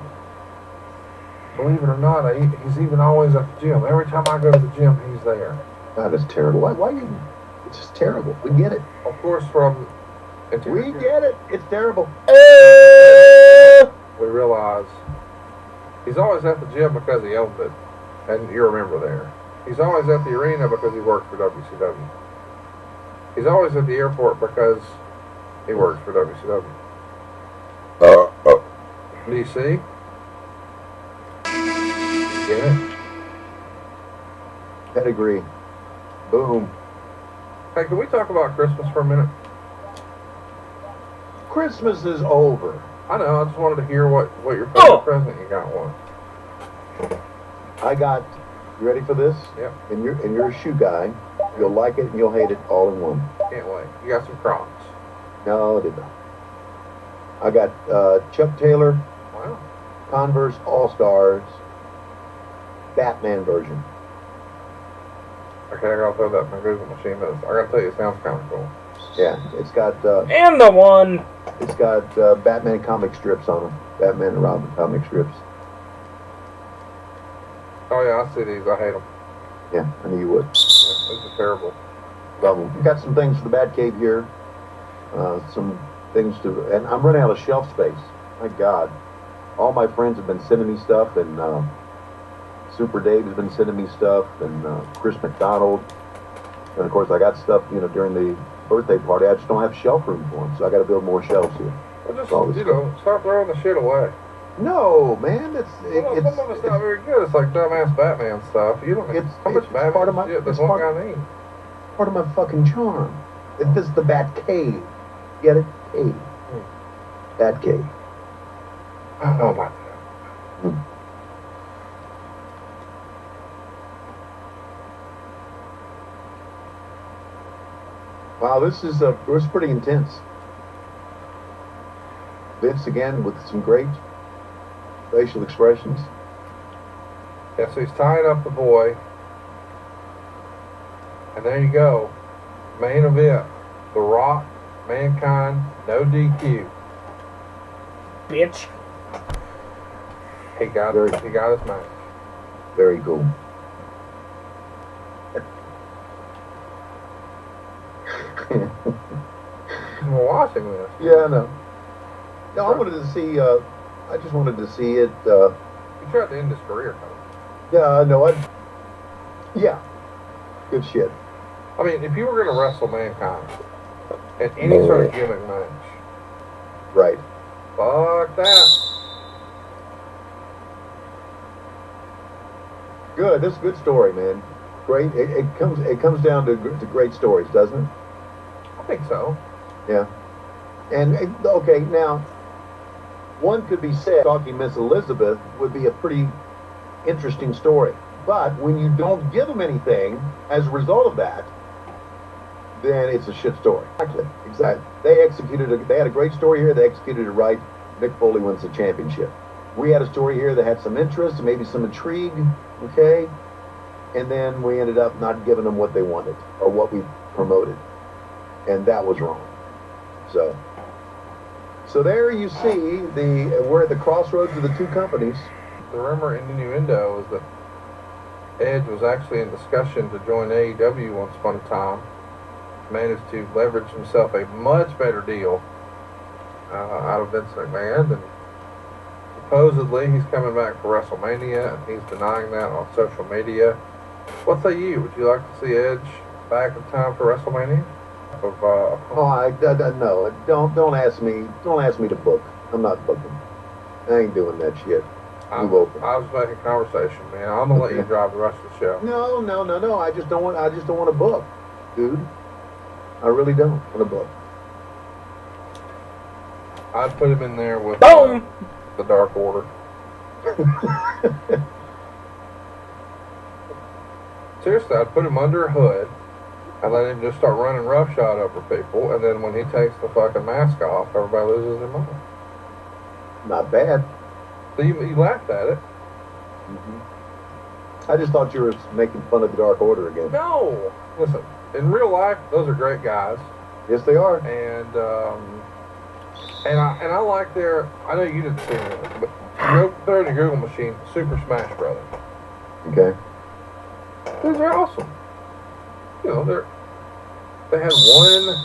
Believe it or not, he's even always at the gym. Every time I go to the gym, he's there. God, it's terrible. Why you? It's just terrible. We get it. Of course, from we get it. It's terrible. We realize he's always at the gym because he owns it, and you remember there. He's always at the arena because he works for WCW. He's always at the airport because he works for WCW. Do you see? Get it? Pedigree. Boom. Hey, can we talk about Christmas for a minute? Christmas is over. I know. I just wanted to hear what your favorite present you got was. I got. You ready for this? Yep. And you're a shoe guy. You'll like it and you'll hate it all in one. Can't wait. You got some Crocs. No, I did not. I got Chuck Taylor. Wow. Converse All-Stars. Batman version. Okay, I gotta throw that in my Google machine. I gotta tell you, it sounds kind of cool. Yeah, it's got. And the one. It's got Batman comic strips on them. Batman and Robin comic strips. Oh yeah, I see these. I hate them. Yeah, I knew you would. Yeah, these are terrible. Love them. We got some things for the Batcave here. Some things to, and I'm running out of shelf space. My God, all my friends have been sending me stuff, and Super Dave has been sending me stuff, and Chris McDonald, and of course I got stuff, during the birthday party. I just don't have shelf room for them, so I got to build more shelves here. Well, just start throwing the shit away. No, man, some of it's not very good. It's like dumbass Batman stuff. You don't. How much Batman part of my, shit does one guy need? Part of my fucking charm. This is the Batcave. Get it? Cave. Batcave. I don't know about that. Wow, this is pretty intense. Vince again with some great facial expressions. Yeah, so he's tying up the boy. And there you go. Main event. The Rock, Mankind, no DQ. Bitch. He got his match. Very cool. We're watching this. Yeah, I know. No, I wanted to see. I just wanted to see it. He tried to end his career, though. Yeah, I know. Yeah, good shit. I mean, if you were going to wrestle Mankind in any sort of gimmick match, right? Fuck that. Good. This is a good story, man. Great. It comes down to great stories, doesn't it? I think so. Yeah. And okay, now one could be said talking Miss Elizabeth would be a pretty interesting story, but when you don't give them anything as a result of that, then it's a shit story. Exactly. They had a great story here. They executed it right. Mick Foley wins the championship. We had a story here that had some interest, maybe some intrigue, okay? And then we ended up not giving them what they wanted or what we promoted. And that was wrong. So there you see we're at the crossroads of the two companies. The rumor in the innuendo is that Edge was actually in discussion to join AEW once upon a time. Managed to leverage himself a much better deal out of Vince McMahon, and supposedly he's coming back for WrestleMania, and he's denying that on social media. What say you? Would you like to see Edge back in time for WrestleMania? No. Don't ask me. Don't ask me to book. I'm not booking. I ain't doing that shit. I was making conversation, man. I'm gonna let you drive the rest of the show. No. I just don't want to book, dude. I really don't want to book. I'd put him in there with Boom! The Dark Order. Seriously, I'd put him under a hood and let him just start running roughshod over people, and then when he takes the fucking mask off, everybody loses their mind. Not bad. So you laughed at it. Mm-hmm. I just thought you were making fun of the Dark Order again. No, listen. In real life, those are great guys, Yes, they are. and I like their. I know you didn't see it, but go throw in your Google machine, Super Smash Brothers. Okay. Those are awesome. You know, they had one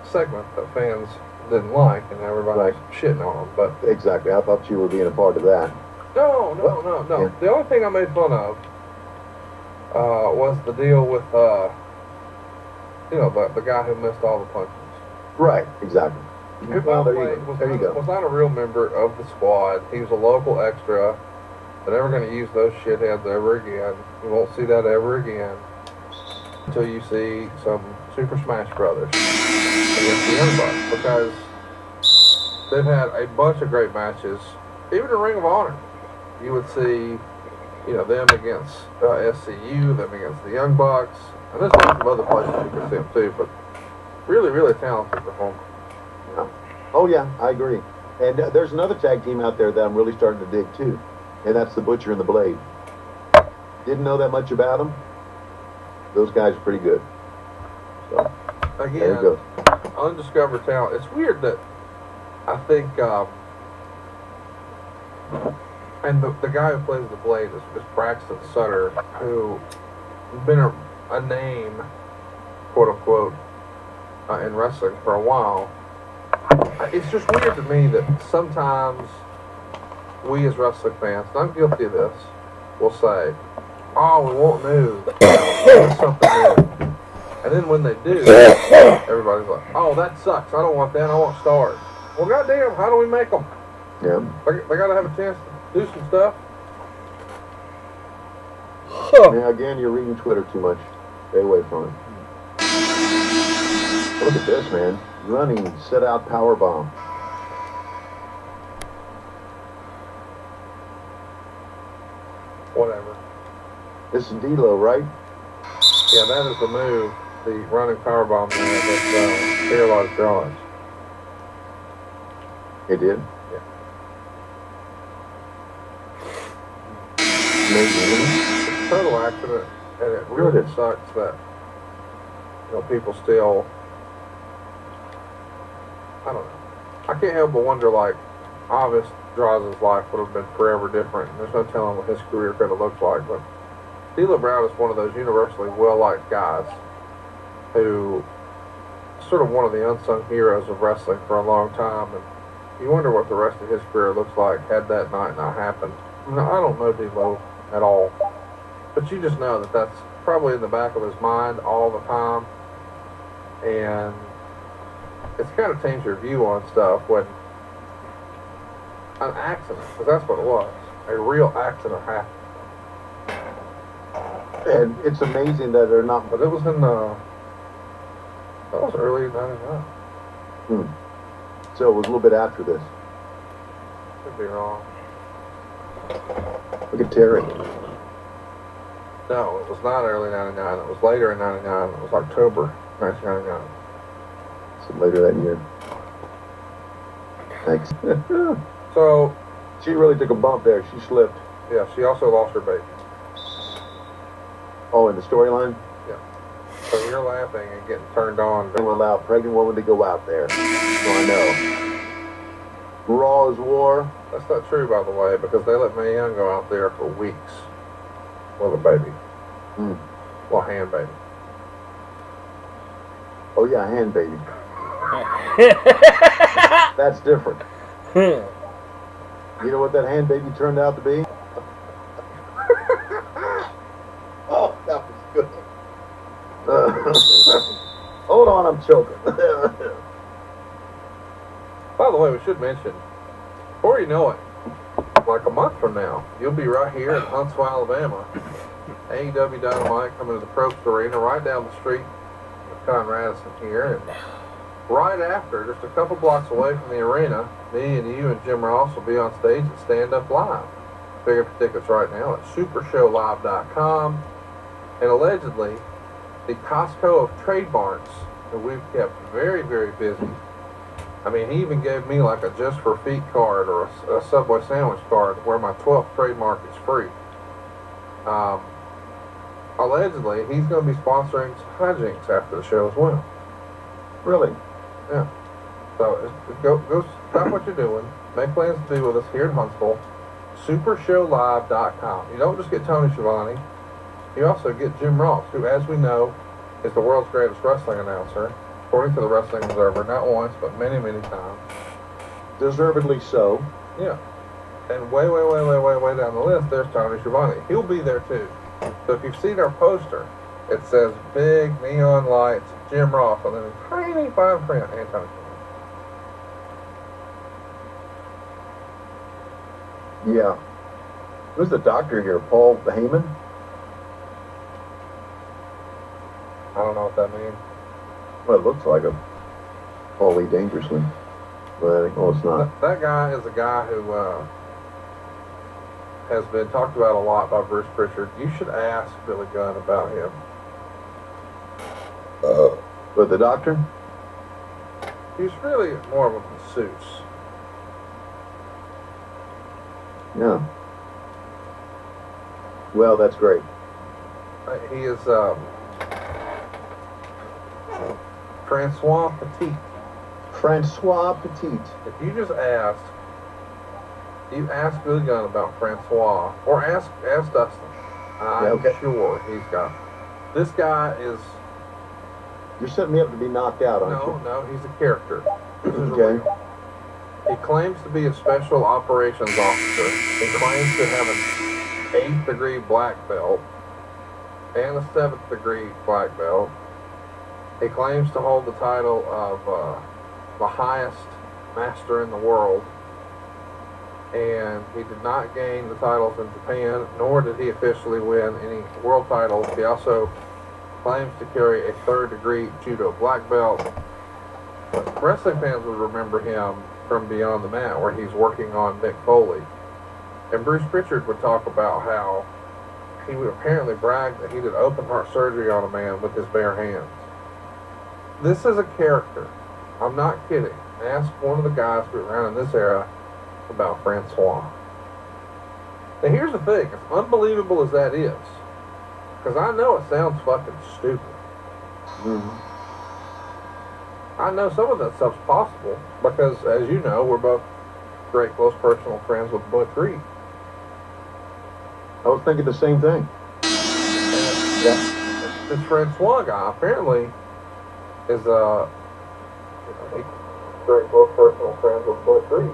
segment that fans didn't like, and everybody's shitting on them. But Exactly. I thought you were being a part of that. no. Yeah. The only thing I made fun of was the deal with the guy who missed all the punches. Right. Exactly. Who, Well, by the there way, you go. There you go. was not a real member of the squad. He was a local extra. They're never going to use those shitheads ever again. You won't see that ever again until you see some Super Smash Brothers against the Young Bucks, because they've had a bunch of great matches. Even in Ring of Honor, you would see, them against SCU, them against the Young Bucks, and there's lots of other places you can see them too. But really, really talented performer. Yeah. Oh yeah, I agree. And there's another tag team out there that I'm really starting to dig too, and that's the Butcher and the Blade. Didn't know that much about them. Those guys are pretty good. So there you Again, go. undiscovered talent. It's weird that I think, and the guy who plays the Blade is Braxton Sutter, who has been a name, quote unquote, in wrestling for a while. It's just weird to me that sometimes we as wrestling fans, and I'm guilty of this, will say, "Oh, we want new, something new," and then when they do, everybody's like, "Oh, that sucks. I don't want that. I want stars." Well, goddamn, how do we make them? Yeah. They got to have a chance to do some stuff. Now again, you're reading Twitter too much. Stay away from it. Look at this, man. Running set out power bomb. Whatever. This is D'Lo, right? Yeah, that is the move. The running powerbomb there that paralyzed Josh. It did. Yeah. Amazing. It's a total accident, and it really sucks that people still. I don't know. I can't help but wonder, like, obviously Draws' life would have been forever different. There's no telling what his career could have looked like, but D'Lo Brown is one of those universally well-liked guys who sort of one of the unsung heroes of wrestling for a long time, and you wonder what the rest of his career looks like had that night not happened. I don't know D'Lo at all, but you just know that that's probably in the back of his mind all the time, and it's kind of changed your view on stuff when an accident, because that's what it was, a real accident happened. And it's amazing that they're not. But it was in that was early '99. So it was a little bit after this. Could be wrong. Look at Terry. No, it was not early '99. It was later in '99. It was October 1999. So later that year. Thanks. So, She really took a bump there. She slipped. yeah, she also lost her baby. Oh, in the storyline? So you're laughing and getting turned on. They will allow a pregnant woman to go out there. So I know. Raw is war. That's not true, by the way, because they let Mae Young go out there for weeks with a baby. Well, hand baby. Oh yeah, hand baby. That's different. You know what that hand baby turned out to be? Oh, that was good. Hold on, I'm choking. By the way, we should mention, before you know it, like a month from now, you'll be right here in Huntsville, Alabama. AEW Dynamite coming to the Probst Arena right down the street with Conrad here. And right after, just a couple blocks away from the arena, me and you and Jim Ross will be on stage at Stand Up Live. Pick up your tickets right now at supershowlive.com. And allegedly, the Costco of Trade Barns that we've kept very, very busy. I mean, he even gave me like a Just for Feet card or a Subway sandwich card where my 12th trademark is free. Allegedly, he's going to be sponsoring hijinks after the show as well. Really? Yeah. So go stop what you're doing. Make plans to be with us here in Huntsville. Supershowlive.com. You don't just get Tony Schiavone. You also get Jim Ross, who, as we know, is the world's greatest wrestling announcer, according to the Wrestling Observer, not once, but many, many times. Deservedly so. Yeah. And way down the list, there's Tony Schiavone. He'll be there too. So if you've seen our poster, it says big neon lights, Jim Ross, and then a tiny fine print, and Tony Schiavone. Yeah. Who's the doctor here? Paul Heyman? I don't know what that means. Well, it looks like a Paulie Dangerously. But I think, oh, it's not. That guy is a guy who has been talked about a lot by Bruce Pritchard. You should ask Billy Gunn about him. But the doctor? He's really more of a masseuse. Yeah. Well, that's great. He is Francois Petit. Francois Petit. If you just ask Billy Gunn about Francois, or ask Dustin, I'm sure he's got. This guy is. You're setting me up to be knocked out, aren't you? No, he's a character. This is Okay. real. He claims to be a special operations officer. He claims to have an 8th degree black belt and a 7th degree black belt. He claims to hold the title of the highest master in the world. And he did not gain the titles in Japan, nor did he officially win any world titles. He also claims to carry a 3rd degree judo black belt. But wrestling fans would remember him from Beyond the Mat, where he's working on Mick Foley. And Bruce Pritchard would talk about how he would apparently brag that he did open heart surgery on a man with his bare hands. This is a character. I'm not kidding. Ask one of the guys who were around in this era about Francois. Now here's the thing, as unbelievable as that is, because I know it sounds fucking stupid. Mm-hmm. I know some of that stuff's possible, because as you know, we're both great close personal friends with Butch Reed. I was thinking the same thing. Yeah. This Francois guy apparently is very close personal friends with Butch Reed.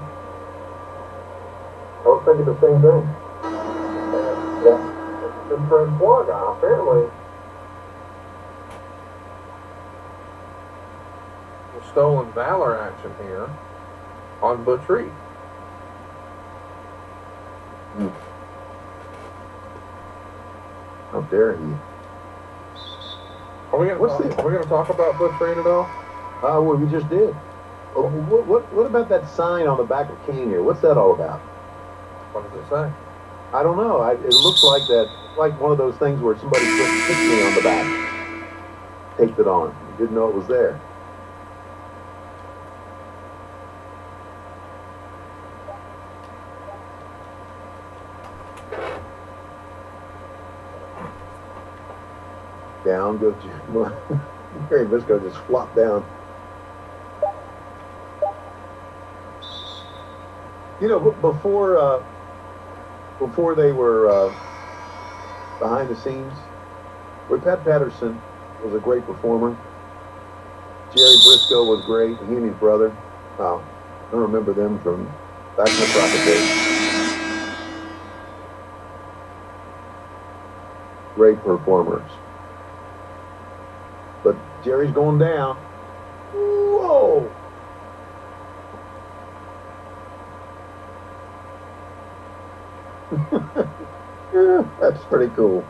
I was thinking the same thing. Yeah. This Francois guy apparently was stolen valor action here on Butch Reed. Mm. How dare he? Are we gonna talk about Butch Reed at all? Well, we just did. Oh, what about that sign on the back of King here? What's that all about? What does it say? I don't know. It looks like that, like one of those things where somebody put "Kick Me" on the back, taped it on. You didn't know it was there. Down goes Gary Visco just flopped down. You know, before they were behind the scenes, where Pat Patterson was a great performer. Jerry Briscoe was great. He and his brother. Wow, I remember them from back in the Crockett days. Great performers. But Jerry's going down. Whoa! Yeah, that's pretty cool.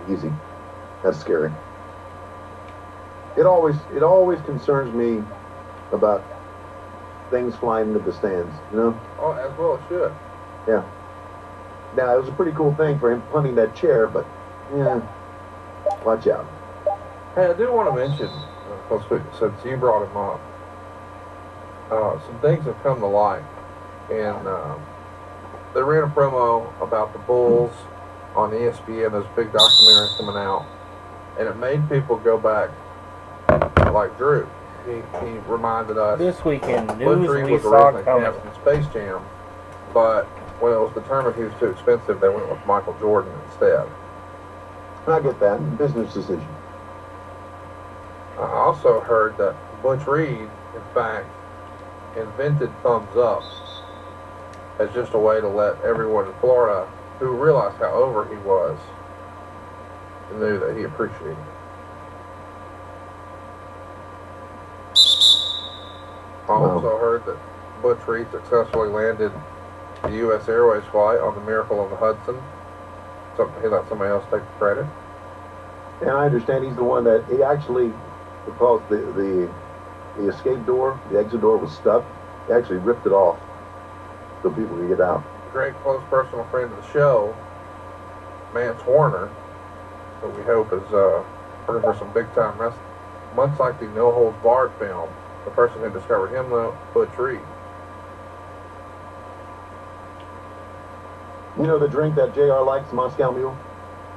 Easy. That's scary. It always concerns me about things flying into the stands, you know? Oh, as well it should. Yeah. Now, it was a pretty cool thing for him punting that chair, but, yeah, watch out. Hey, I do want to mention, since you brought him up, some things have come to light in they ran a promo about the Bulls on ESPN. There's a big documentary coming out, and it made people go back. Like Drew, he reminded us. This weekend, Butch news Reed we was saw originally coming. cast in Space Jam, but when it was determined he was too expensive, they went with Michael Jordan instead. I get that. Business decision. I also heard that Butch Reed, in fact, invented thumbs up as just a way to let everyone in Florida who realized how over he was knew that he appreciated it. I also heard that Butch Reed successfully landed the U.S. Airways flight on the Miracle on the Hudson. He let somebody else take the credit. And I understand he's the one that he actually, because the escape door, the exit door was stuck, he actually ripped it off so people could get out. Great close personal friend of the show, Mance Warner, who we hope is working for some big time wrestling. Much like the No Holds Barred film, the person who discovered him, though, Butch Reed. You know the drink that JR likes, Moscow Mule?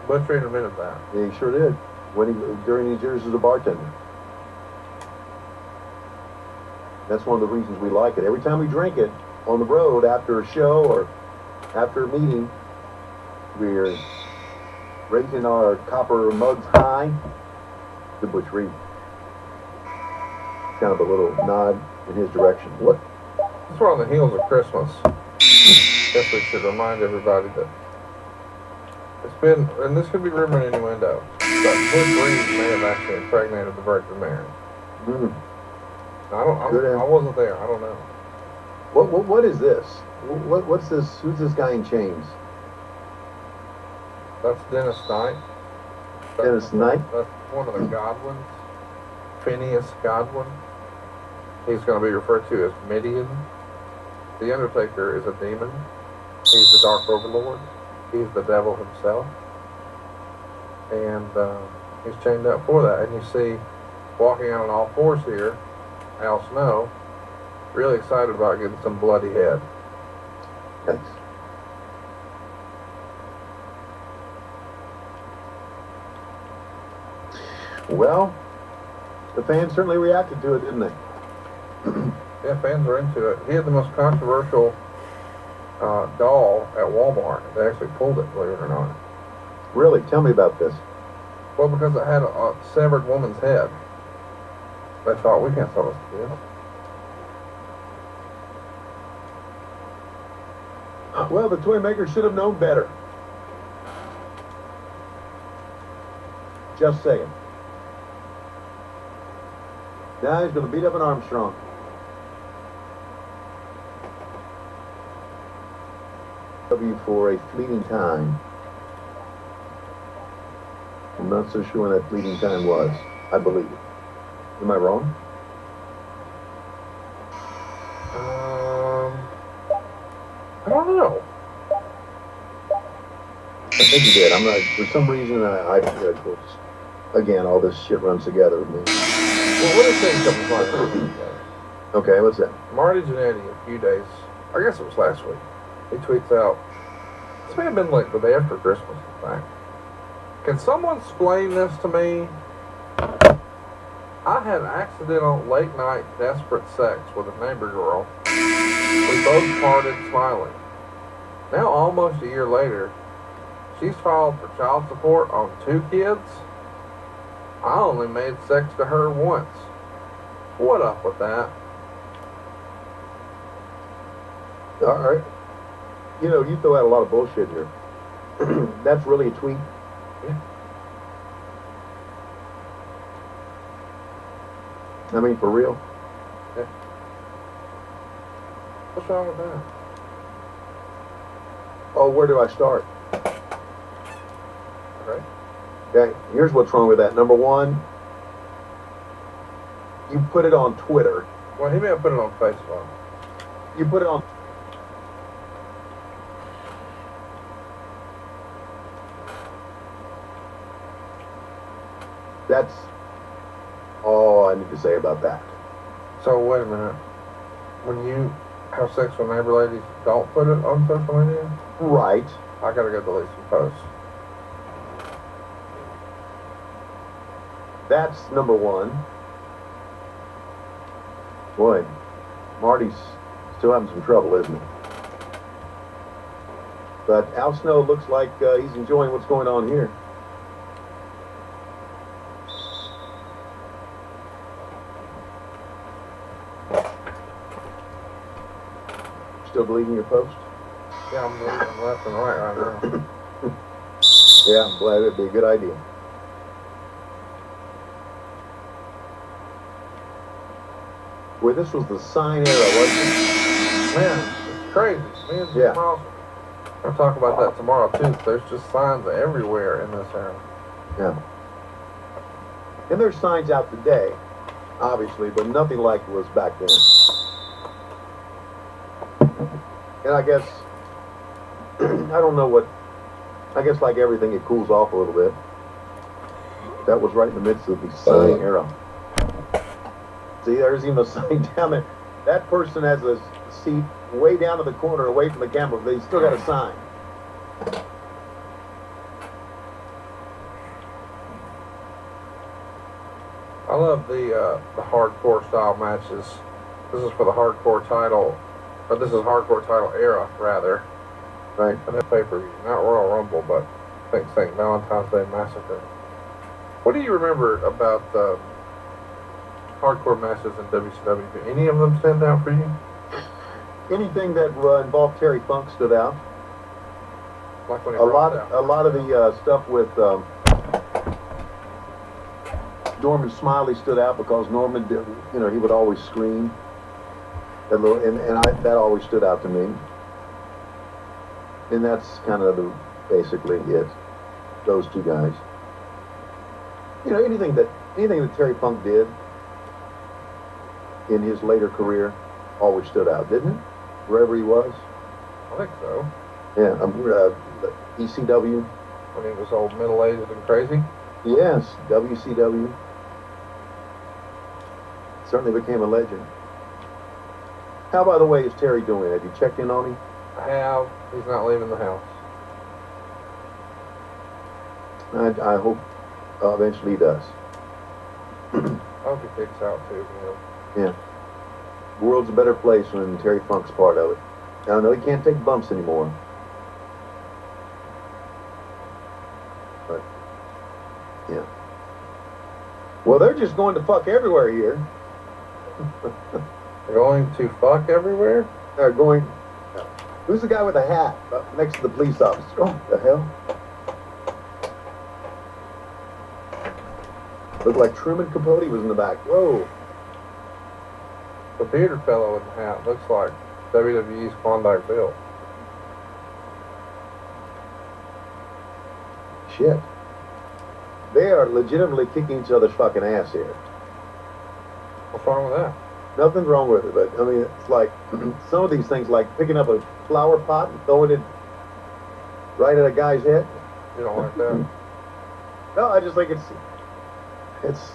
Butch Reed admitted that. Yeah, he sure did. During his years as a bartender. That's one of the reasons we like it. Every time we drink it on the road after a show or after a meeting, we're raising our copper mugs high to Butch Reed. Kind of a little nod in his direction. What? It's one of the heels of Christmas. Guess we should remind everybody that it's been, and this could be rumor and innuendo, but Butch Reed may have actually impregnated the Virgin Mary. Mm. I wasn't there. I don't know. What is this? What's this? Who's this guy in chains? That's Dennis Knight. Dennis Knight? That's one of the Godwins. Phineas Godwin. He's going to be referred to as Midian. The Undertaker is a demon. He's the Dark Overlord. He's the devil himself. And he's chained up for that. And you see, walking out on all fours here, Al Snow, really excited about getting some bloody head. Thanks. Well, the fans certainly reacted to it, didn't they? Yeah, fans are into it. He had the most controversial doll at Walmart. They actually pulled it, believe it or not. Really? Tell me about this. Well, because it had a severed woman's head. They thought, we can't sell this to kids. Well, the toy maker should have known better. Just saying. Now he's going to beat up an Armstrong. W for a fleeting time. I'm not so sure when that fleeting time was. I believe it. Am I wrong? I don't know. I think he did. I'm not. For some reason, of course, again, all this shit runs together with me. Well, what is things coming like? Okay, what's that? Marty Jannetty, a few days, I guess it was last week, he tweets out, this may have been like the day after Christmas, in fact. Can someone explain this to me? I had accidental late night desperate sex with a neighbor girl. We both parted smiling. Now almost a year later, she's filed for child support on 2 kids. I only made sex to her once. What up with that? All right. You know, you throw out a lot of bullshit here. That's really a tweet. Yeah. I mean, for real. Yeah. What's wrong with that? Oh, where do I start? Right? Okay, here's what's wrong with that. Number one, you put it on Twitter. Well, he may have put it on Facebook. You put it on. That's all I need to say about that. So wait a minute. When you how sexual neighbor ladies don't put it on social media. Right. I gotta go delete some posts. That's number one. Boy, Marty's still having some trouble, isn't he? But Al Snow looks like he's enjoying what's going on here. Still deleting your post? Yeah, I'm deleting left and right now. Yeah, I'm glad it'd be a good idea. Boy, this was the sign era, wasn't it? Man, it's crazy. Man, Yeah. miles. We'll talk about that tomorrow too. There's just signs everywhere in this era. Yeah. And there's signs out today, obviously, but nothing like it was back then. And I guess, I don't know what, I guess like everything, it cools off a little bit. That was right in the midst of the sign era. See, there's even a sign down there. That person has a seat way down to the corner away from the camera. They still got a sign. I love the hardcore style matches. This is for the hardcore title, or this is hardcore title era rather. Right. And then pay-per-view, not Royal Rumble, but I think St. Valentine's Day Massacre. What do you remember about the hardcore matches in WCW? Do any of them stand out for you? Anything that involved Terry Funk stood out. Like when he A brought lot of the stuff with Norman Smiley stood out because Norman, he would always scream. That little, that always stood out to me. And that's kind of basically it. Those two guys. Anything that Terry Funk did in his later career always stood out, didn't it? Wherever he was. I think so. Yeah. ECW. When he was old, middle-aged and crazy. Yes, WCW. Certainly became a legend. How, by the way, is Terry doing? Have you checked in on him? I have. He's not leaving the house. I hope eventually he does. I hope he kicks out too, Yeah. The world's a better place when Terry Funk's part of it. Now, I know he can't take bumps anymore. But, yeah. Well, they're just going to fuck everywhere here. They're going to fuck everywhere? They're going... Who's the guy with the hat up next to the police officer? Oh, the hell? Looked like Truman Capote was in the back. Whoa. The theater fellow in the hat looks like WWE's Klondike Bill. Shit. They are legitimately kicking each other's fucking ass here. What's wrong with that? Nothing's wrong with it, but I mean, it's like some of these things, like picking up a flower pot and throwing it right at a guy's head. You don't like that? No, I just think it's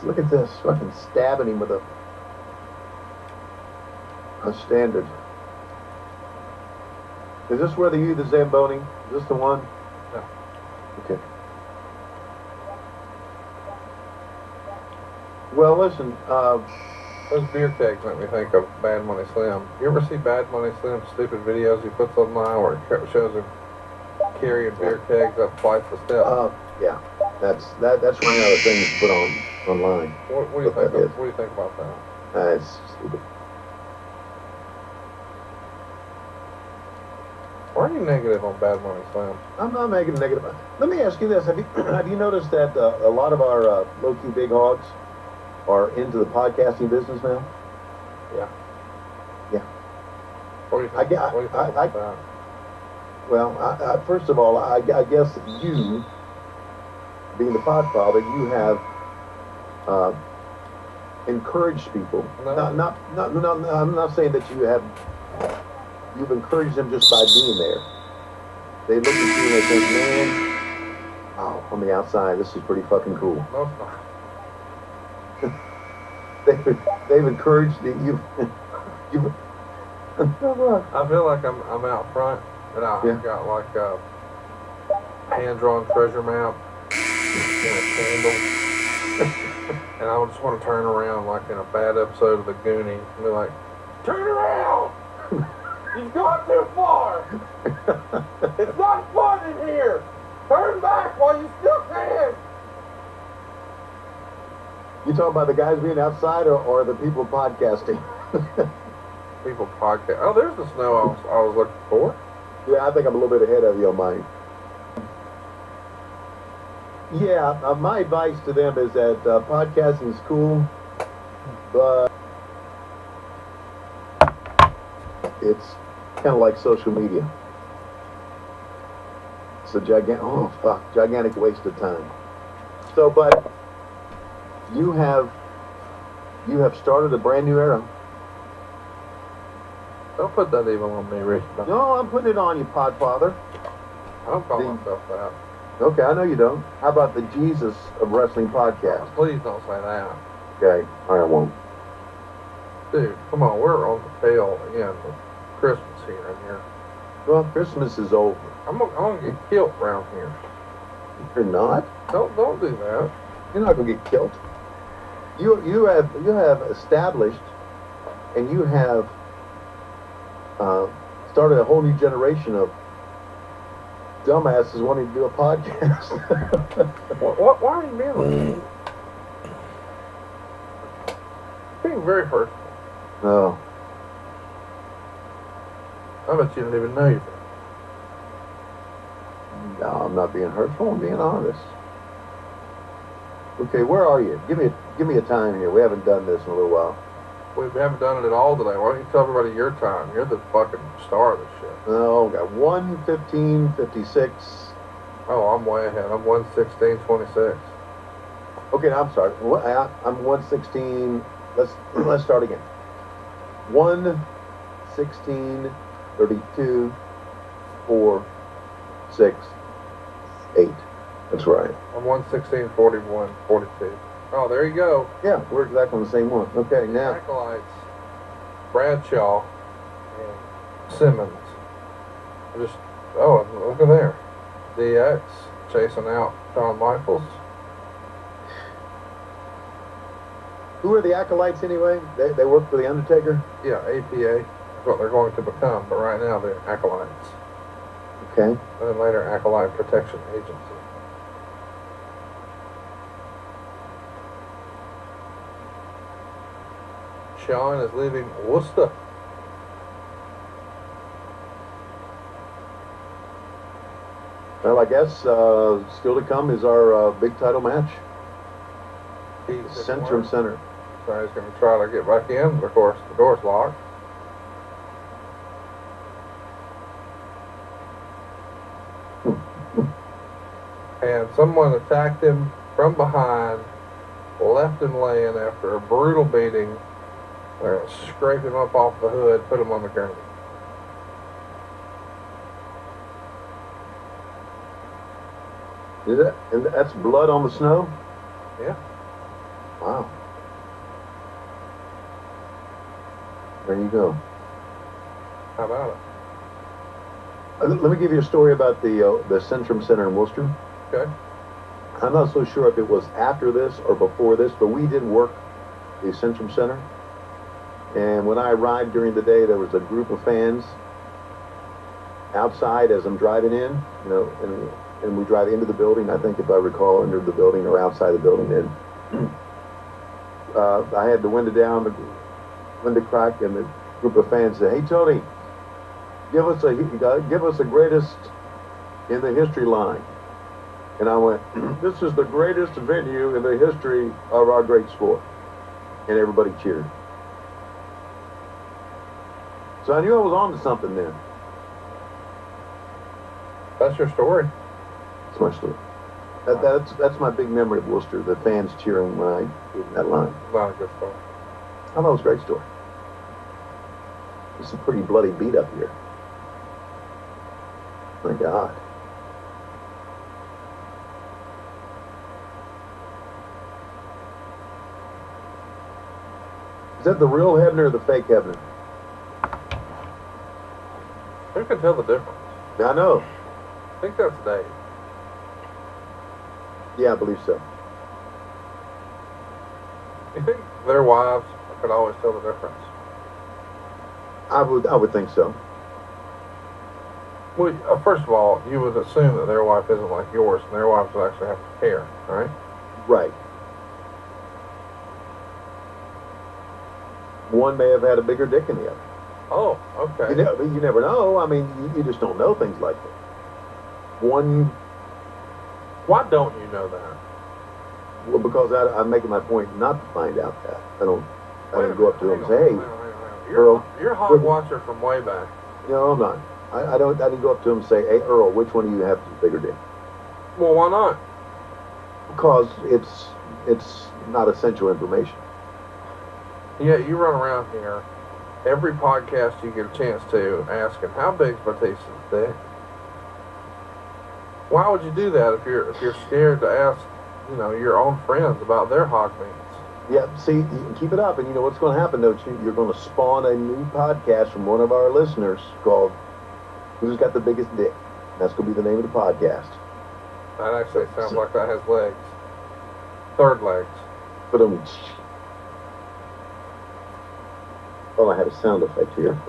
look at this, fucking stabbing him with a standard. Is this where they use the Zamboni? Is this the one? No. Okay. Well, listen, Those beer kegs make me think of Bad Money Slim. You ever see Bad Money Slim's stupid videos he puts online where it shows him carrying beer kegs up flights of steps? yeah, that's one of the things put online. What do you think? What do you think about that? It's stupid. Why are you negative on Bad Money Slim? I'm not making a negative. Let me ask you this: have you noticed that a lot of our low-key big hogs are into the podcasting business now? Yeah. Yeah. What do you think? What do you think about that? Well, first of all, I guess that you, being the podfather, you have encouraged people. No. I'm not saying that you have. You've encouraged them just by being there. They look at you and they think, man, wow, on the outside, this is pretty fucking cool. No, it's not. They've encouraged you. I feel like I'm out front, and I've got like a hand-drawn treasure map and a candle, and I just want to turn around like in a bad episode of The Goonies and be like, "Turn around! You've gone too far! It's not fun in here! Turn back while you still can!" You talking about the guys being outside or the people podcasting? People podcast. Oh, there's the snow I was looking for. Yeah, I think I'm a little bit ahead of you on mine. Yeah, my advice to them is that podcasting is cool, but it's kind of like social media. It's a gigantic waste of time. So, but you have started a brand new era. Don't put that even on me, Rick. No, I'm putting it on you, Podfather. I don't call myself that. Okay, I know you don't. How about the Jesus of Wrestling podcast? Please don't say that. Okay, all right, I won't. Dude, come on, we're on the tail again of Christmas here and here. Well, Christmas is over. I'm gonna get killed around here. You're not? Don't do that. You're not gonna get killed. You have established, and you have started a whole new generation of dumbasses wanting to do a podcast. Why are you being like that? Being very hurtful. No. I bet you didn't even know you. No, I'm not being hurtful. I'm being honest. Okay, where are you? Give me a time here. We haven't done this in a little while. We haven't done it at all today. Why don't you tell everybody your time? You're the fucking star of this shit. Oh, got 1:15:56. Oh, I'm way ahead. I'm 1:16:26. Okay, I'm sorry. I'm 1:16. Let's start again. 1:16:32. 4, 6, 8. That's right. I'm 1:16:41:42. Oh, there you go. Yeah, we're exactly on the same one. Okay, now. Acolytes, Bradshaw, and Simmons. Look at there. DX chasing out Shawn Michaels. Who are the Acolytes anyway? They work for the Undertaker? Yeah, APA. That's what they're going to become, but right now they're Acolytes. Okay. And then later Acolyte Protection Agency. Shawn is leaving Worcester. Well, I guess still to come is our big title match. Centrum Center. So he's going to try to get back in, but of course the door's locked. And someone attacked him from behind, left him laying after a brutal beating. They're going to scrape him up off the hood, put him on the gurney. Is that? And that's blood on the snow? Yeah. Wow. There you go. How about it? Let me give you a story about the Centrum Center in Worcester. Okay. I'm not so sure if it was after this or before this, but we did work the Centrum Center. And when I arrived during the day, there was a group of fans outside as I'm driving in, and we drive into the building. I think, if I recall, into the building or outside the building. And I had the window down, the window crack, and the group of fans said, "Hey, Tony, give us a greatest in the history line." And I went, "This is the greatest venue in the history of our great sport." And everybody cheered. So I knew I was on to something then. That's your story. That's my story. That's my big memory of Worcester, the fans cheering when I did that line. Not a good story. I thought it was a great story. It's a pretty bloody beat up here. My God. Is that the real Hebner or the fake Hebner? Who can tell the difference? I know. I think that's Dave. Yeah, I believe so. You think their wives could always tell the difference? I would think so. Well, first of all, you would assume that their wife isn't like yours, and their wives would actually have to care, right? Right. One may have had a bigger dick than the other. Oh, okay. You never know. I mean, you just don't know things like that. One, Why don't you know that? well, because I'm making my point not to find out that. I don't go up to him and say, Hang hey, on. Earl, You're a hog watcher from way back. no, I'm not. I didn't go up to him and say, hey, Earl, which one of you have the bigger dick? Well, why not? Because it's not essential information. Yeah, you run around here every podcast you get a chance to asking, how big's Batista's dick? Why would you do that if you're scared to ask, your own friends about their hog meats? Yeah, see, you keep it up, and you know what's going to happen, don't you? You're going to spawn a new podcast from one of our listeners called "Who's Got the Biggest Dick?" That's going to be the name of the podcast. That actually sounds like that has legs. Third legs. But thought I had a sound effect here.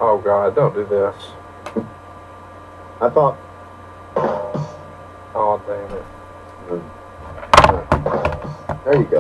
Oh God, don't do this. I thought. Oh damn it. There you go.